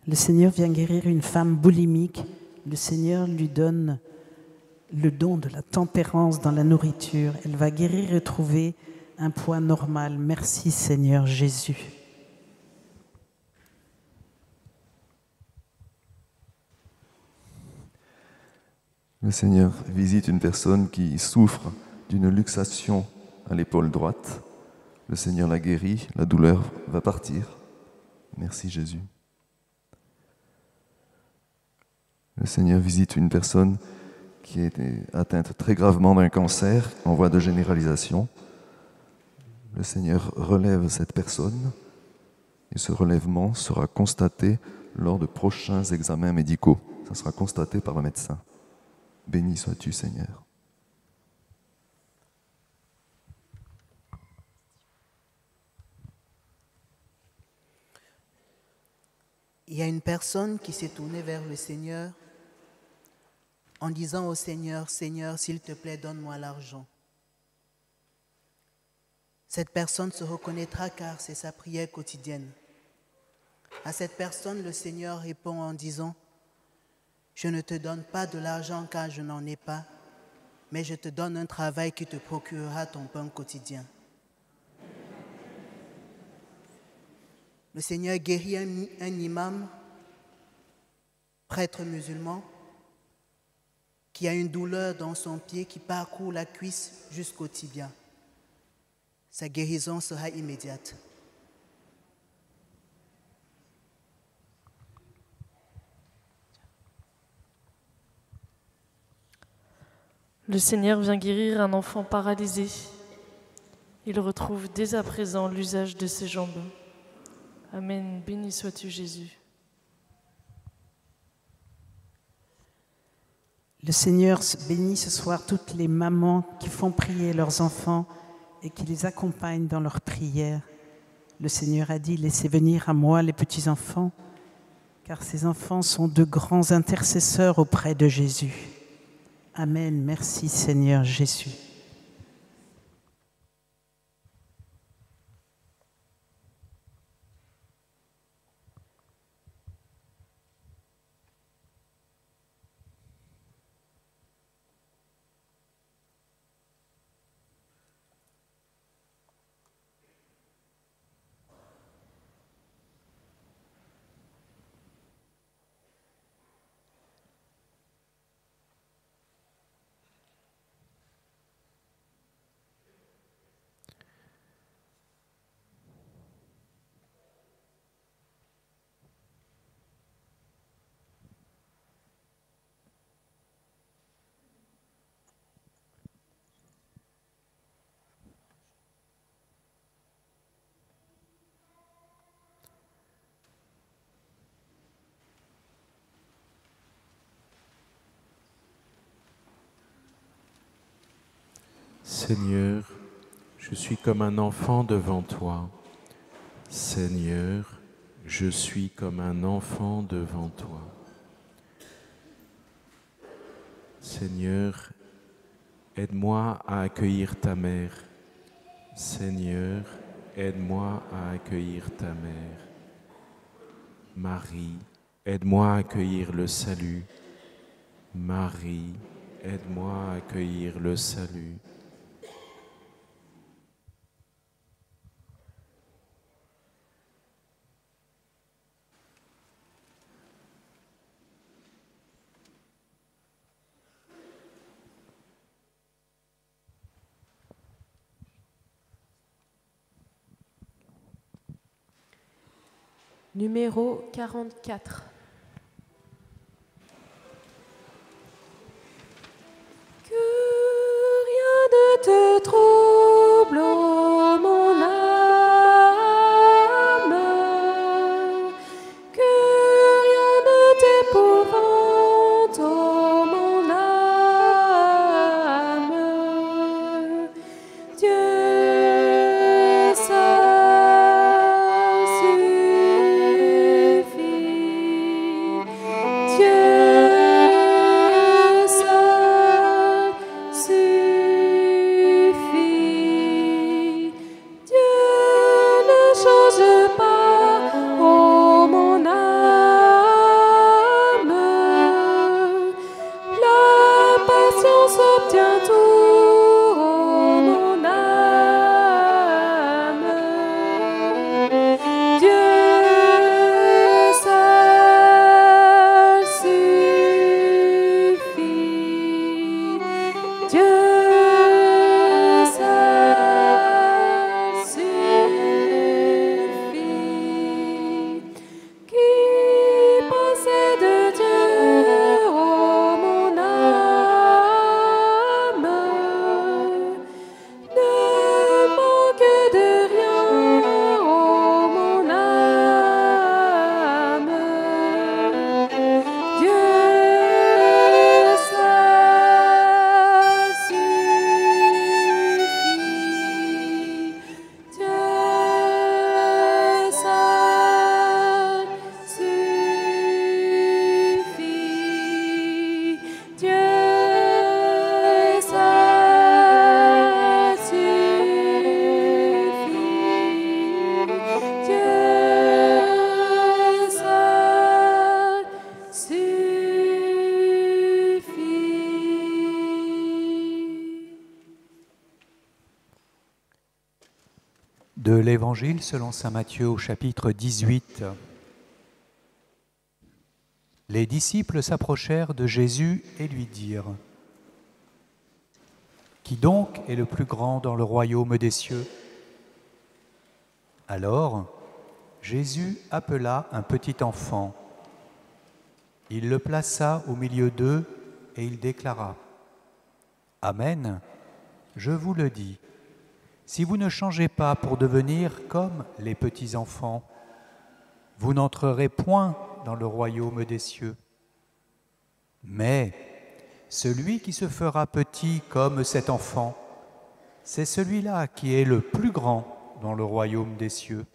Le Seigneur vient guérir une femme boulimique. Le Seigneur lui donne le don de la tempérance dans la nourriture. Elle va guérir et retrouver un poids normal. Merci Seigneur Jésus. Le Seigneur visite une personne qui souffre d'une luxation à l'épaule droite. Le Seigneur la guérit, la douleur va partir. Merci Jésus. Le Seigneur visite une personne qui est atteinte très gravement d'un cancer en voie de généralisation. Le Seigneur relève cette personne et ce relèvement sera constaté lors de prochains examens médicaux. Ça sera constaté par le médecin. Béni sois-tu, Seigneur. Il y a une personne qui s'est tournée vers le Seigneur en disant au Seigneur, « Seigneur, s'il te plaît, donne-moi l'argent. » Cette personne se reconnaîtra car c'est sa prière quotidienne. À cette personne, le Seigneur répond en disant, « Je ne te donne pas de l'argent car je n'en ai pas, mais je te donne un travail qui te procurera ton pain quotidien. » Le Seigneur guérit un imam, prêtre musulman, qui a une douleur dans son pied qui parcourt la cuisse jusqu'au tibia. Sa guérison sera immédiate. Le Seigneur vient guérir un enfant paralysé. Il retrouve dès à présent l'usage de ses jambes. Amen. Béni sois-tu, Jésus. Le Seigneur bénit ce soir toutes les mamans qui font prier leurs enfants et qui les accompagnent dans leurs prières. Le Seigneur a dit, laissez venir à moi les petits-enfants, car ces enfants sont de grands intercesseurs auprès de Jésus. Amen. Merci Seigneur Jésus. Seigneur, je suis comme un enfant devant toi. Seigneur, je suis comme un enfant devant toi. Seigneur, aide-moi à accueillir ta mère. Seigneur, aide-moi à accueillir ta mère. Marie, aide-moi à accueillir le salut. Marie, aide-moi à accueillir le salut. Numéro 44. Que rien ne te trouble, ô mon âme, que rien ne t'épouvante, ô mon âme. Dieu seul suffit. l'Évangile selon saint Matthieu au chapitre 18. Les disciples s'approchèrent de Jésus et lui dirent : « Qui donc est le plus grand dans le royaume des cieux ? » Alors, Jésus appela un petit enfant. Il le plaça au milieu d'eux et il déclara : « Amen, je vous le dis, si vous ne changez pas pour devenir comme les petits enfants, vous n'entrerez point dans le royaume des cieux. Mais celui qui se fera petit comme cet enfant, c'est celui-là qui est le plus grand dans le royaume des cieux.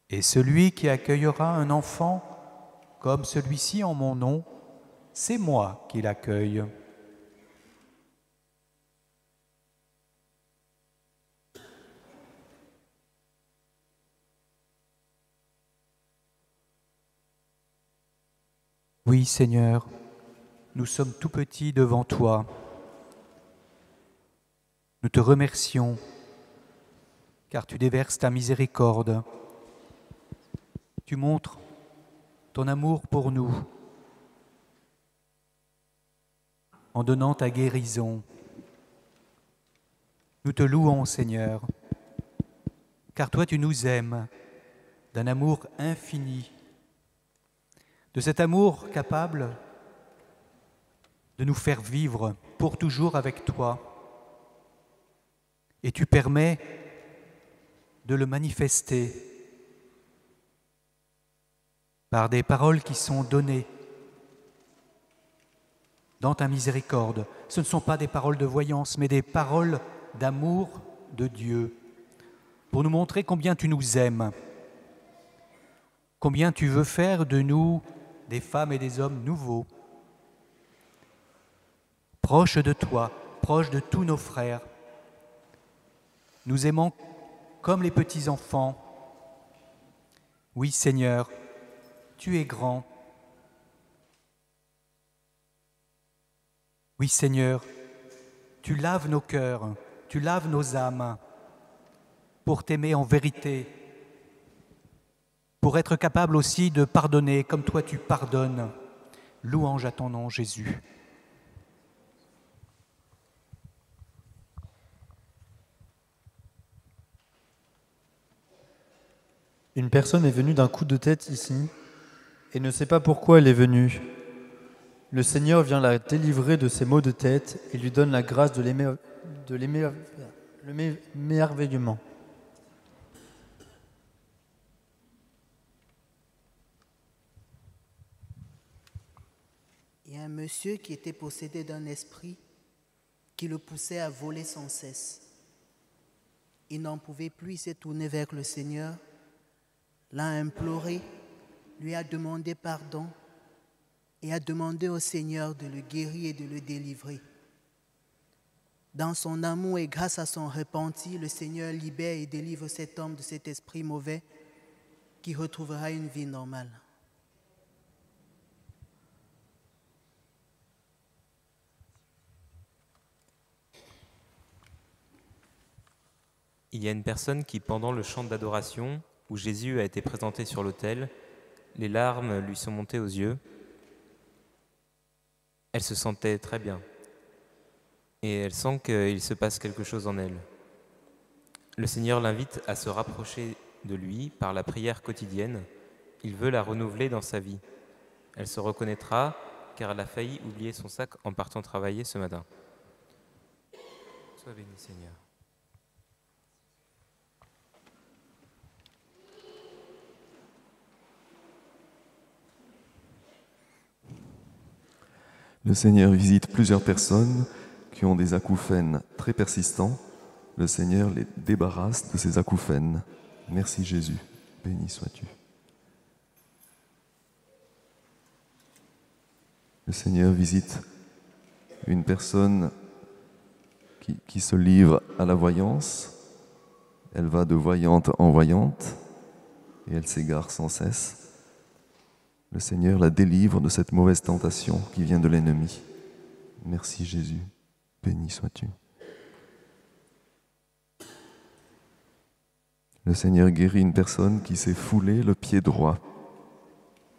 Et celui qui accueillera un enfant comme celui-ci en mon nom, c'est moi qui l'accueille. » Oui, Seigneur, nous sommes tout petits devant toi. Nous te remercions, car tu déverses ta miséricorde. Tu montres ton amour pour nous en donnant ta guérison. Nous te louons, Seigneur, car toi tu nous aimes d'un amour infini, de cet amour capable de nous faire vivre pour toujours avec toi. Et tu permets de le manifester par des paroles qui sont données dans ta miséricorde. Ce ne sont pas des paroles de voyance, mais des paroles d'amour de Dieu, pour nous montrer combien tu nous aimes, combien tu veux faire de nous des femmes et des hommes nouveaux, proches de toi, proches de tous nos frères. Nous aimons comme les petits-enfants. Oui, Seigneur, tu es grand. Oui, Seigneur, tu laves nos cœurs, tu laves nos âmes pour t'aimer en vérité, pour être capable aussi de pardonner comme toi tu pardonnes. Louange à ton nom, Jésus. Une personne est venue d'un coup de tête ici et ne sait pas pourquoi elle est venue. Le Seigneur vient la délivrer de ses maux de tête et lui donne la grâce de l'émerveillement. Il y a un monsieur qui était possédé d'un esprit qui le poussait à voler sans cesse. Il n'en pouvait plus, il s'est tourné vers le Seigneur, l'a imploré, lui a demandé pardon et a demandé au Seigneur de le guérir et de le délivrer. Dans son amour et grâce à son repenti, le Seigneur libère et délivre cet homme de cet esprit mauvais qui retrouvera une vie normale. Il y a une personne qui, pendant le chant d'adoration, où Jésus a été présenté sur l'autel, les larmes lui sont montées aux yeux. Elle se sentait très bien. Et elle sent qu'il se passe quelque chose en elle. Le Seigneur l'invite à se rapprocher de lui par la prière quotidienne. Il veut la renouveler dans sa vie. Elle se reconnaîtra car elle a failli oublier son sac en partant travailler ce matin. Sois béni, Seigneur. Le Seigneur visite plusieurs personnes qui ont des acouphènes très persistants. Le Seigneur les débarrasse de ces acouphènes. Merci Jésus, béni sois-tu. Le Seigneur visite une personne qui se livre à la voyance. Elle va de voyante en voyante et elle s'égare sans cesse. Le Seigneur la délivre de cette mauvaise tentation qui vient de l'ennemi. Merci Jésus, béni sois-tu. Le Seigneur guérit une personne qui s'est foulé le pied droit.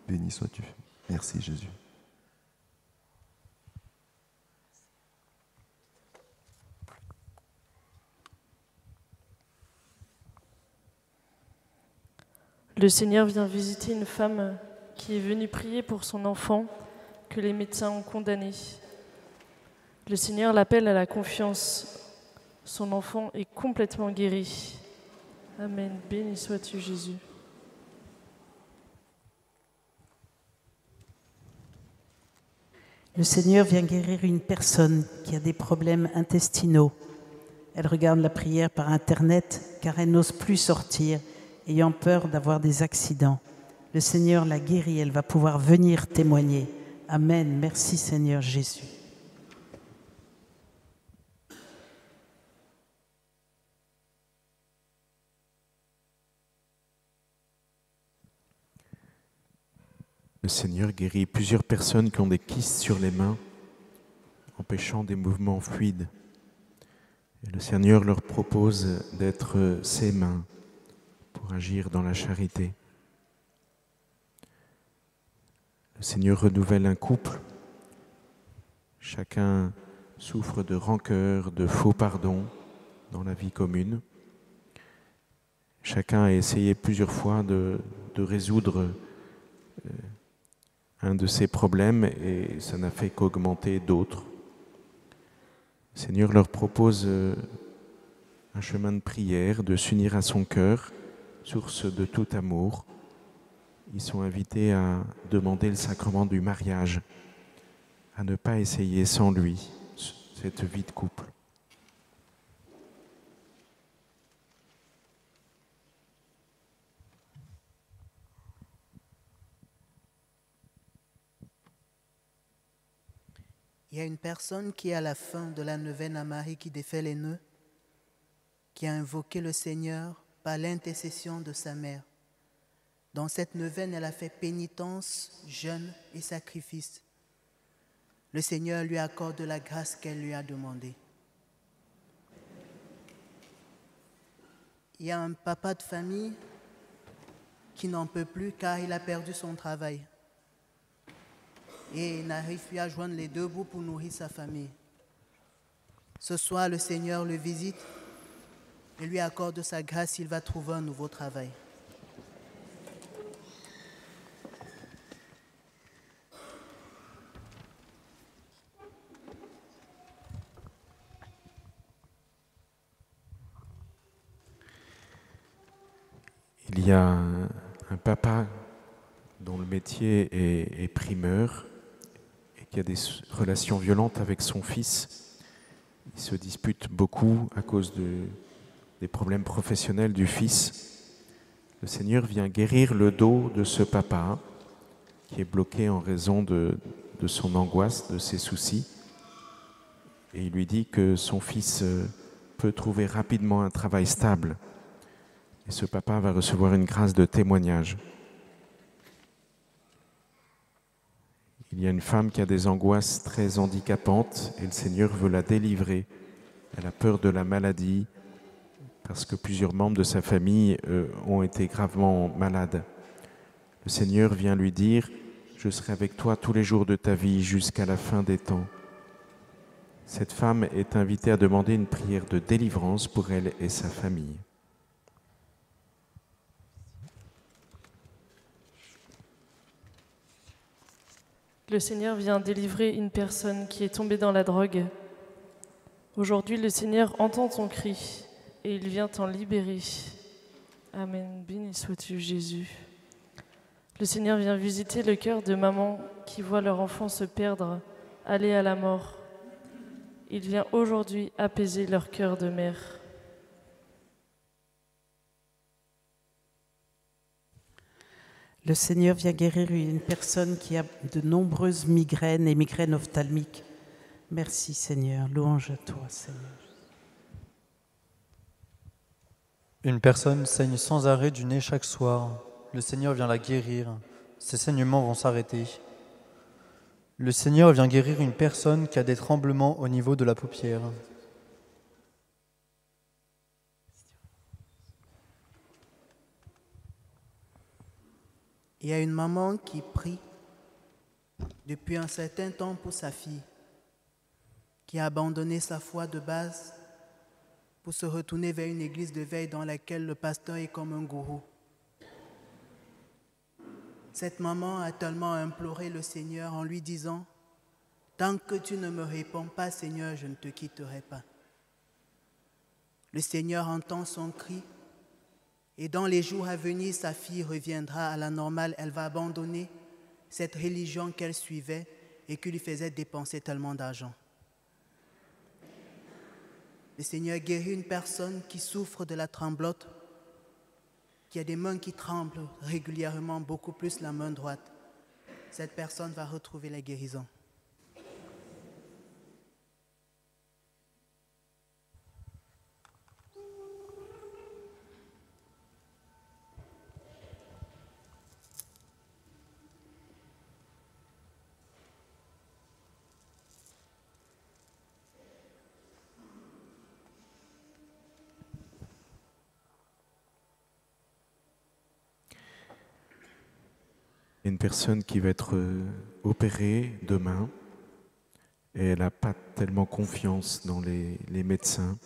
Béni sois-tu. Merci Jésus. Le Seigneur vient visiter une femme qui est venue prier pour son enfant que les médecins ont condamné. Le Seigneur l'appelle à la confiance. Son enfant est complètement guéri. Amen. Béni sois-tu, Jésus. Le Seigneur vient guérir une personne qui a des problèmes intestinaux. Elle regarde la prière par Internet car elle n'ose plus sortir, ayant peur d'avoir des accidents. Le Seigneur l'a guérie, elle va pouvoir venir témoigner. Amen. Merci Seigneur Jésus. Le Seigneur guérit plusieurs personnes qui ont des kystes sur les mains, empêchant des mouvements fluides. Et le Seigneur leur propose d'être ses mains pour agir dans la charité. Le Seigneur renouvelle un couple. Chacun souffre de rancœur, de faux pardon dans la vie commune. Chacun a essayé plusieurs fois de résoudre un de ces problèmes et ça n'a fait qu'augmenter d'autres. Le Seigneur leur propose un chemin de prière, de s'unir à son cœur, source de tout amour. Ils sont invités à demander le sacrement du mariage, à ne pas essayer sans lui cette vie de couple. Il y a une personne qui, à la fin de la neuvaine à Marie qui défait les nœuds, qui a invoqué le Seigneur par l'intercession de sa mère. Dans cette neuvaine, elle a fait pénitence, jeûne et sacrifice. Le Seigneur lui accorde la grâce qu'elle lui a demandée. Il y a un papa de famille qui n'en peut plus car il a perdu son travail. Et il n'arrive plus à joindre les deux bouts pour nourrir sa famille. Ce soir, le Seigneur le visite et lui accorde sa grâce, il va trouver un nouveau travail. Il y a un papa dont le métier est primeur et qui a des relations violentes avec son fils. Il se dispute beaucoup à cause des problèmes professionnels du fils. Le Seigneur vient guérir le dos de ce papa qui est bloqué en raison de son angoisse, de ses soucis. Et il lui dit que son fils peut trouver rapidement un travail stable. Et ce papa va recevoir une grâce de témoignage. Il y a une femme qui a des angoisses très handicapantes et le Seigneur veut la délivrer. Elle a peur de la maladie parce que plusieurs membres de sa famille ont été gravement malades. Le Seigneur vient lui dire « Je serai avec toi tous les jours de ta vie jusqu'à la fin des temps ». Cette femme est invitée à demander une prière de délivrance pour elle et sa famille. Le Seigneur vient délivrer une personne qui est tombée dans la drogue. Aujourd'hui, le Seigneur entend ton cri et il vient t'en libérer. Amen. Béni sois-tu, Jésus. Le Seigneur vient visiter le cœur de mamans qui voient leur enfant se perdre, aller à la mort. Il vient aujourd'hui apaiser leur cœur de mère. Le Seigneur vient guérir une personne qui a de nombreuses migraines et migraines ophtalmiques. Merci Seigneur, louange à toi Seigneur. Une personne saigne sans arrêt du nez chaque soir. Le Seigneur vient la guérir. Ses saignements vont s'arrêter. Le Seigneur vient guérir une personne qui a des tremblements au niveau de la paupière. Il y a une maman qui prie depuis un certain temps pour sa fille, qui a abandonné sa foi de base pour se retourner vers une église de veille dans laquelle le pasteur est comme un gourou. Cette maman a tellement imploré le Seigneur en lui disant « Tant que tu ne me réponds pas, Seigneur, je ne te quitterai pas. » Le Seigneur entend son cri et dans les jours à venir, sa fille reviendra à la normale. Elle va abandonner cette religion qu'elle suivait et qui lui faisait dépenser tellement d'argent. Le Seigneur guérit une personne qui souffre de la tremblote, qui a des mains qui tremblent régulièrement, beaucoup plus la main droite. Cette personne va retrouver la guérison. Une personne qui va être opérée demain et elle n'a pas tellement confiance dans les médecins.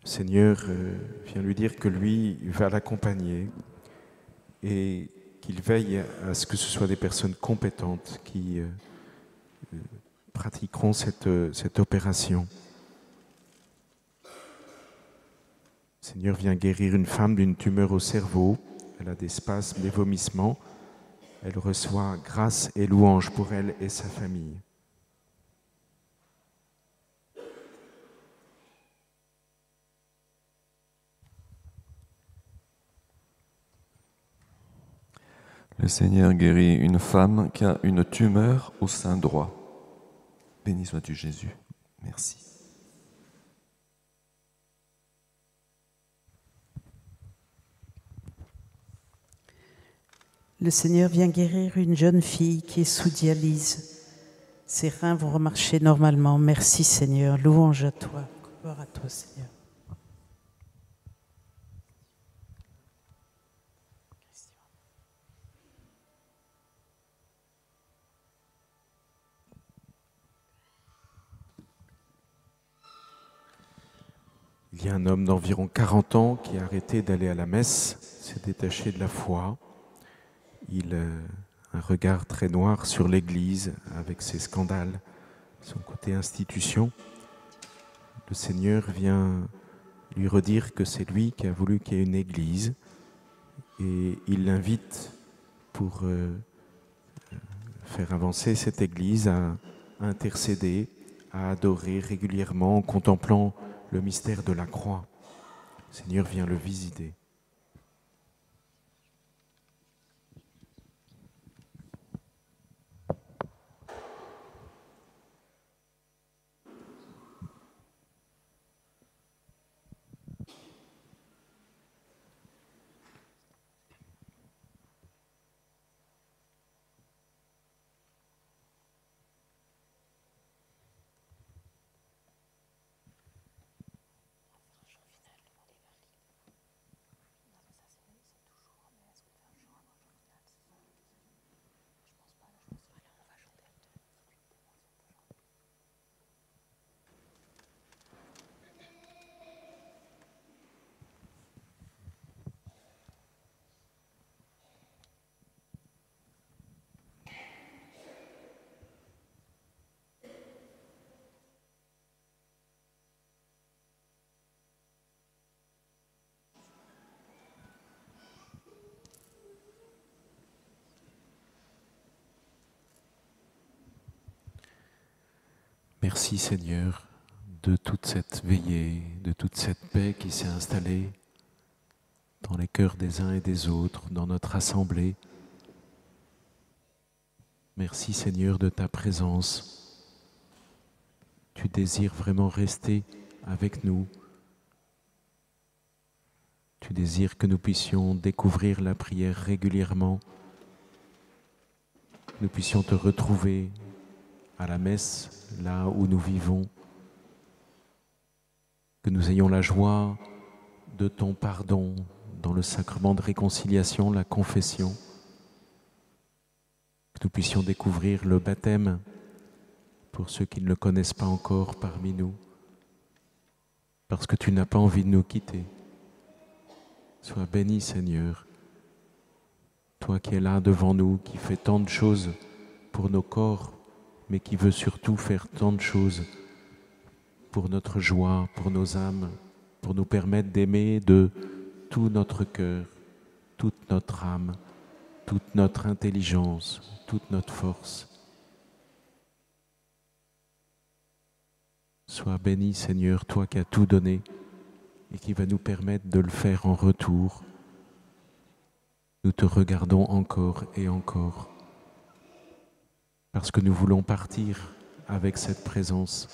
Le Seigneur vient lui dire que lui va l'accompagner et qu'il veille à ce que ce soit des personnes compétentes qui pratiqueront cette opération. Le Seigneur vient guérir une femme d'une tumeur au cerveau. Elle a des spasmes, des vomissements. Elle reçoit grâce et louange pour elle et sa famille. Le Seigneur guérit une femme qui a une tumeur au sein droit. Béni sois-tu Jésus. Merci. Le Seigneur vient guérir une jeune fille qui est sous dialyse. Ses reins vont remarcher normalement. Merci Seigneur, louange à toi. Gloire à toi Seigneur. Il y a un homme d'environ 40 ans qui a arrêté d'aller à la messe, s'est détaché de la foi. Il a un regard très noir sur l'Église avec ses scandales, son côté institution. Le Seigneur vient lui redire que c'est lui qui a voulu qu'il y ait une Église et il l'invite pour faire avancer cette Église à intercéder, à adorer régulièrement en contemplant le mystère de la croix. Le Seigneur vient le visiter. Merci Seigneur de toute cette veillée, de toute cette paix qui s'est installée dans les cœurs des uns et des autres, dans notre assemblée. Merci Seigneur de ta présence. Tu désires vraiment rester avec nous. Tu désires que nous puissions découvrir la prière régulièrement, que nous puissions te retrouver à la messe, là où nous vivons, que nous ayons la joie de ton pardon dans le sacrement de réconciliation, la confession, que nous puissions découvrir le baptême pour ceux qui ne le connaissent pas encore parmi nous, parce que tu n'as pas envie de nous quitter. Sois béni, Seigneur, toi qui es là devant nous, qui fais tant de choses pour nos corps, mais qui veut surtout faire tant de choses pour notre joie, pour nos âmes, pour nous permettre d'aimer de tout notre cœur, toute notre âme, toute notre intelligence, toute notre force. Sois béni, Seigneur, toi qui as tout donné et qui va nous permettre de le faire en retour. Nous te regardons encore et encore, parce que nous voulons partir avec cette présence,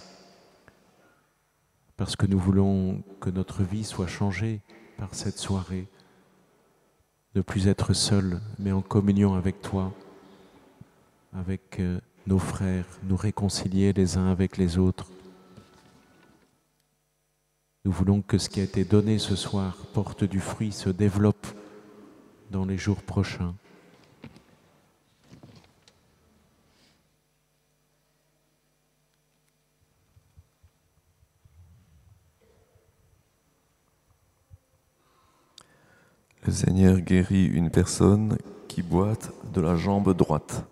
parce que nous voulons que notre vie soit changée par cette soirée, ne plus être seuls, mais en communion avec toi, avec nos frères, nous réconcilier les uns avec les autres. Nous voulons que ce qui a été donné ce soir porte du fruit, se développe dans les jours prochains. Le Seigneur guérit une personne qui boite de la jambe droite.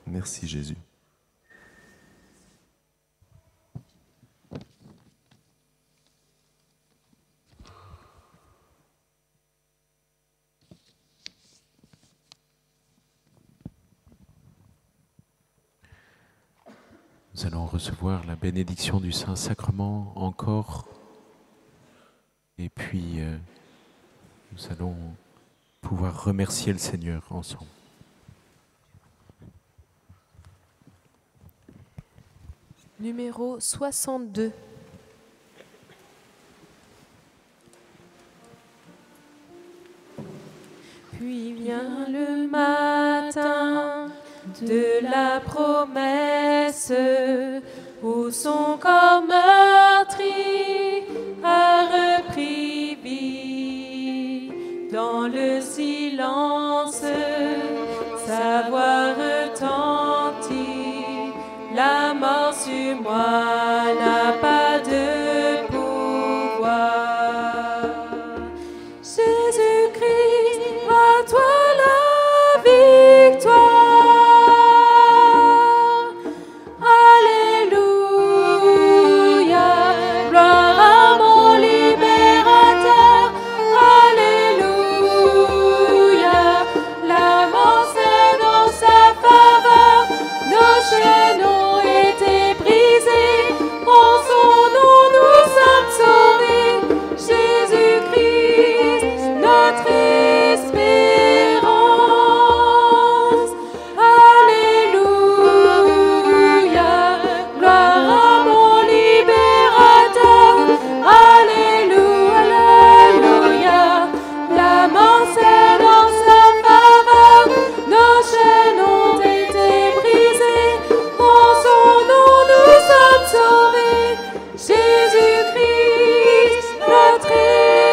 Merci Jésus. Nous allons recevoir la bénédiction du Saint-Sacrement encore, et puis nous allons pouvoir remercier le Seigneur ensemble. Numéro 62. Puis vient le matin de la promesse, où son corps meurtri a repris vie. Dans le silence, sa voix retentit, la mort sur moi n'a pas de pouvoir. Jésus-Christ, à toi la victoire. Alléluia, gloire à mon libérateur. Alléluia, la mort c'est dans sa faveur. Nos chaînes ont été brisées, en son nom nous sommes sauvés. Jésus-Christ, notre espérance. Alléluia, gloire à mon libérateur. Alléluia, alléluia, la mort c'est dans sa faveur. Nos chaînes ont été brisées, en son nom nous sommes sauvés. Jésus-Christ, notre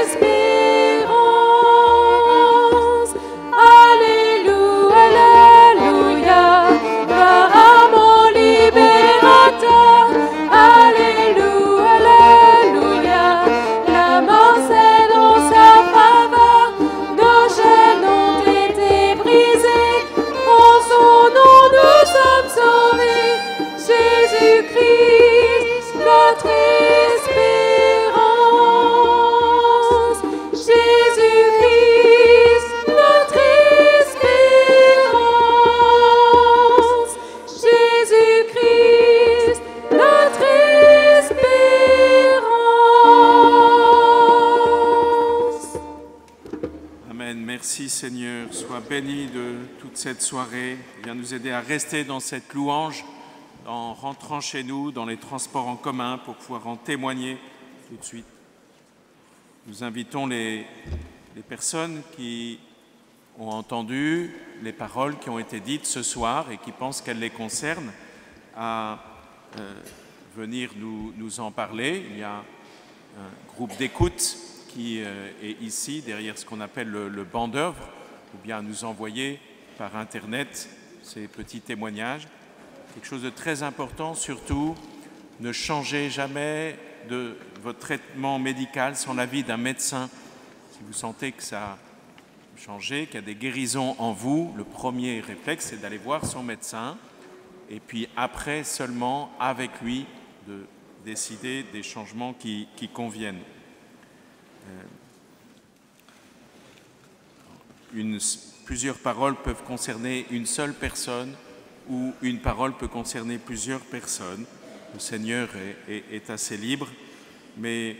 espérance. Alléluia, alléluia, gloire à mon libérateur. Alléluia, alléluia, la mort c'est dans sa faveur. Nos chaînes ont été brisées, en son nom nous sommes sauvés. Jésus-Christ, notre espérance. Jésus-Christ, notre espérance. Jésus-Christ, notre espérance. Amen. Merci Seigneur. Sois béni de toute cette soirée. Viens nous aider à rester dans cette louange, en rentrant chez nous, dans les transports en commun, pour pouvoir en témoigner tout de suite. Nous invitons les personnes qui ont entendu les paroles qui ont été dites ce soir et qui pensent qu'elles les concernent à venir nous en parler. Il y a un groupe d'écoute qui est ici, derrière ce qu'on appelle le banc d'œuvre, ou bien à nous envoyer par Internet ces petits témoignages. Quelque chose de très important, surtout, ne changez jamais de votre traitement médical sans l'avis d'un médecin. Si vous sentez que ça a changé, qu'il y a des guérisons en vous, le premier réflexe, c'est d'aller voir son médecin. Et puis après, seulement avec lui, de décider des changements qui conviennent. Plusieurs paroles peuvent concerner une seule personne ou une parole peut concerner plusieurs personnes. Le Seigneur est assez libre, mais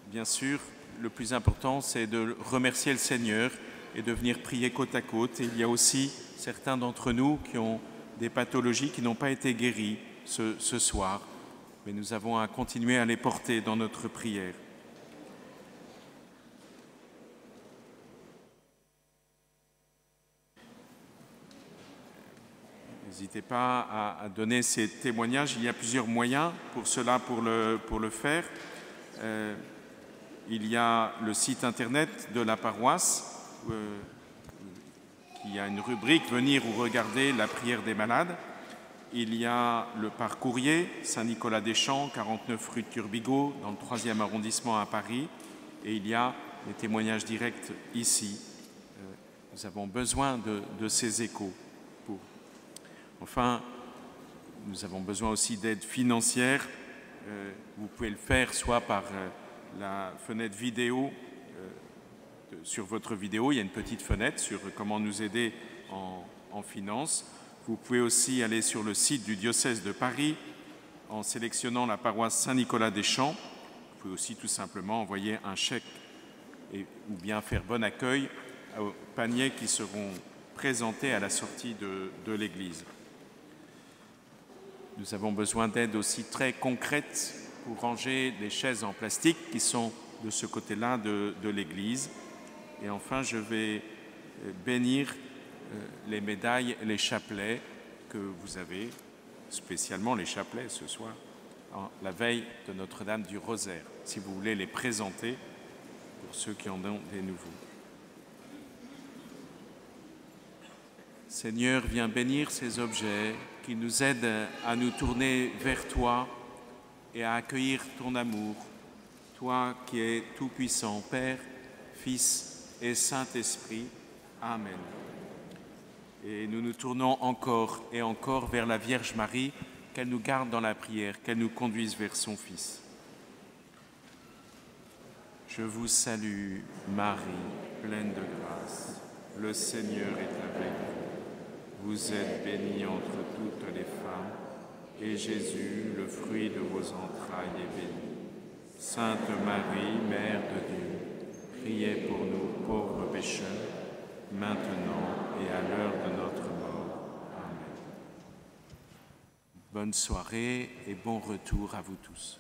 bien sûr, le plus important, c'est de remercier le Seigneur et de venir prier côte à côte. Et il y a aussi certains d'entre nous qui ont des pathologies qui n'ont pas été guéries ce soir, mais nous avons à continuer à les porter dans notre prière. N'hésitez pas à donner ces témoignages. Il y a plusieurs moyens pour cela, pour le faire. Il y a le site internet de la paroisse qui a une rubrique « Venir ou regarder la prière des malades ». Il y a par courrier, Saint-Nicolas-des-Champs, 49 rue de Turbigo, dans le 3e arrondissement à Paris. Et il y a les témoignages directs ici. Nous avons besoin de ces échos. Enfin, nous avons besoin aussi d'aide financière. Vous pouvez le faire soit par la fenêtre vidéo, sur votre vidéo, il y a une petite fenêtre sur comment nous aider en finances. Vous pouvez aussi aller sur le site du diocèse de Paris en sélectionnant la paroisse Saint-Nicolas-des-Champs. Vous pouvez aussi tout simplement envoyer un chèque ou bien faire bon accueil aux paniers qui seront présentés à la sortie de l'église. Nous avons besoin d'aide aussi très concrète pour ranger les chaises en plastique qui sont de ce côté-là de l'église. Et enfin, je vais bénir les médailles et les chapelets que vous avez, spécialement les chapelets ce soir, la veille de Notre-Dame du Rosaire, si vous voulez les présenter pour ceux qui en ont des nouveaux. Seigneur, viens bénir ces objets qui nous aident à nous tourner vers toi et à accueillir ton amour, toi qui es tout-puissant, Père, Fils et Saint-Esprit. Amen. Et nous nous tournons encore et encore vers la Vierge Marie, qu'elle nous garde dans la prière, qu'elle nous conduise vers son Fils. Je vous salue, Marie, pleine de grâce. Le Seigneur est avec vous. Vous êtes bénie entre toutes les femmes, et Jésus, le fruit de vos entrailles, est béni. Sainte Marie, Mère de Dieu, priez pour nous pauvres pécheurs, maintenant et à l'heure de notre mort. Amen. Bonne soirée et bon retour à vous tous.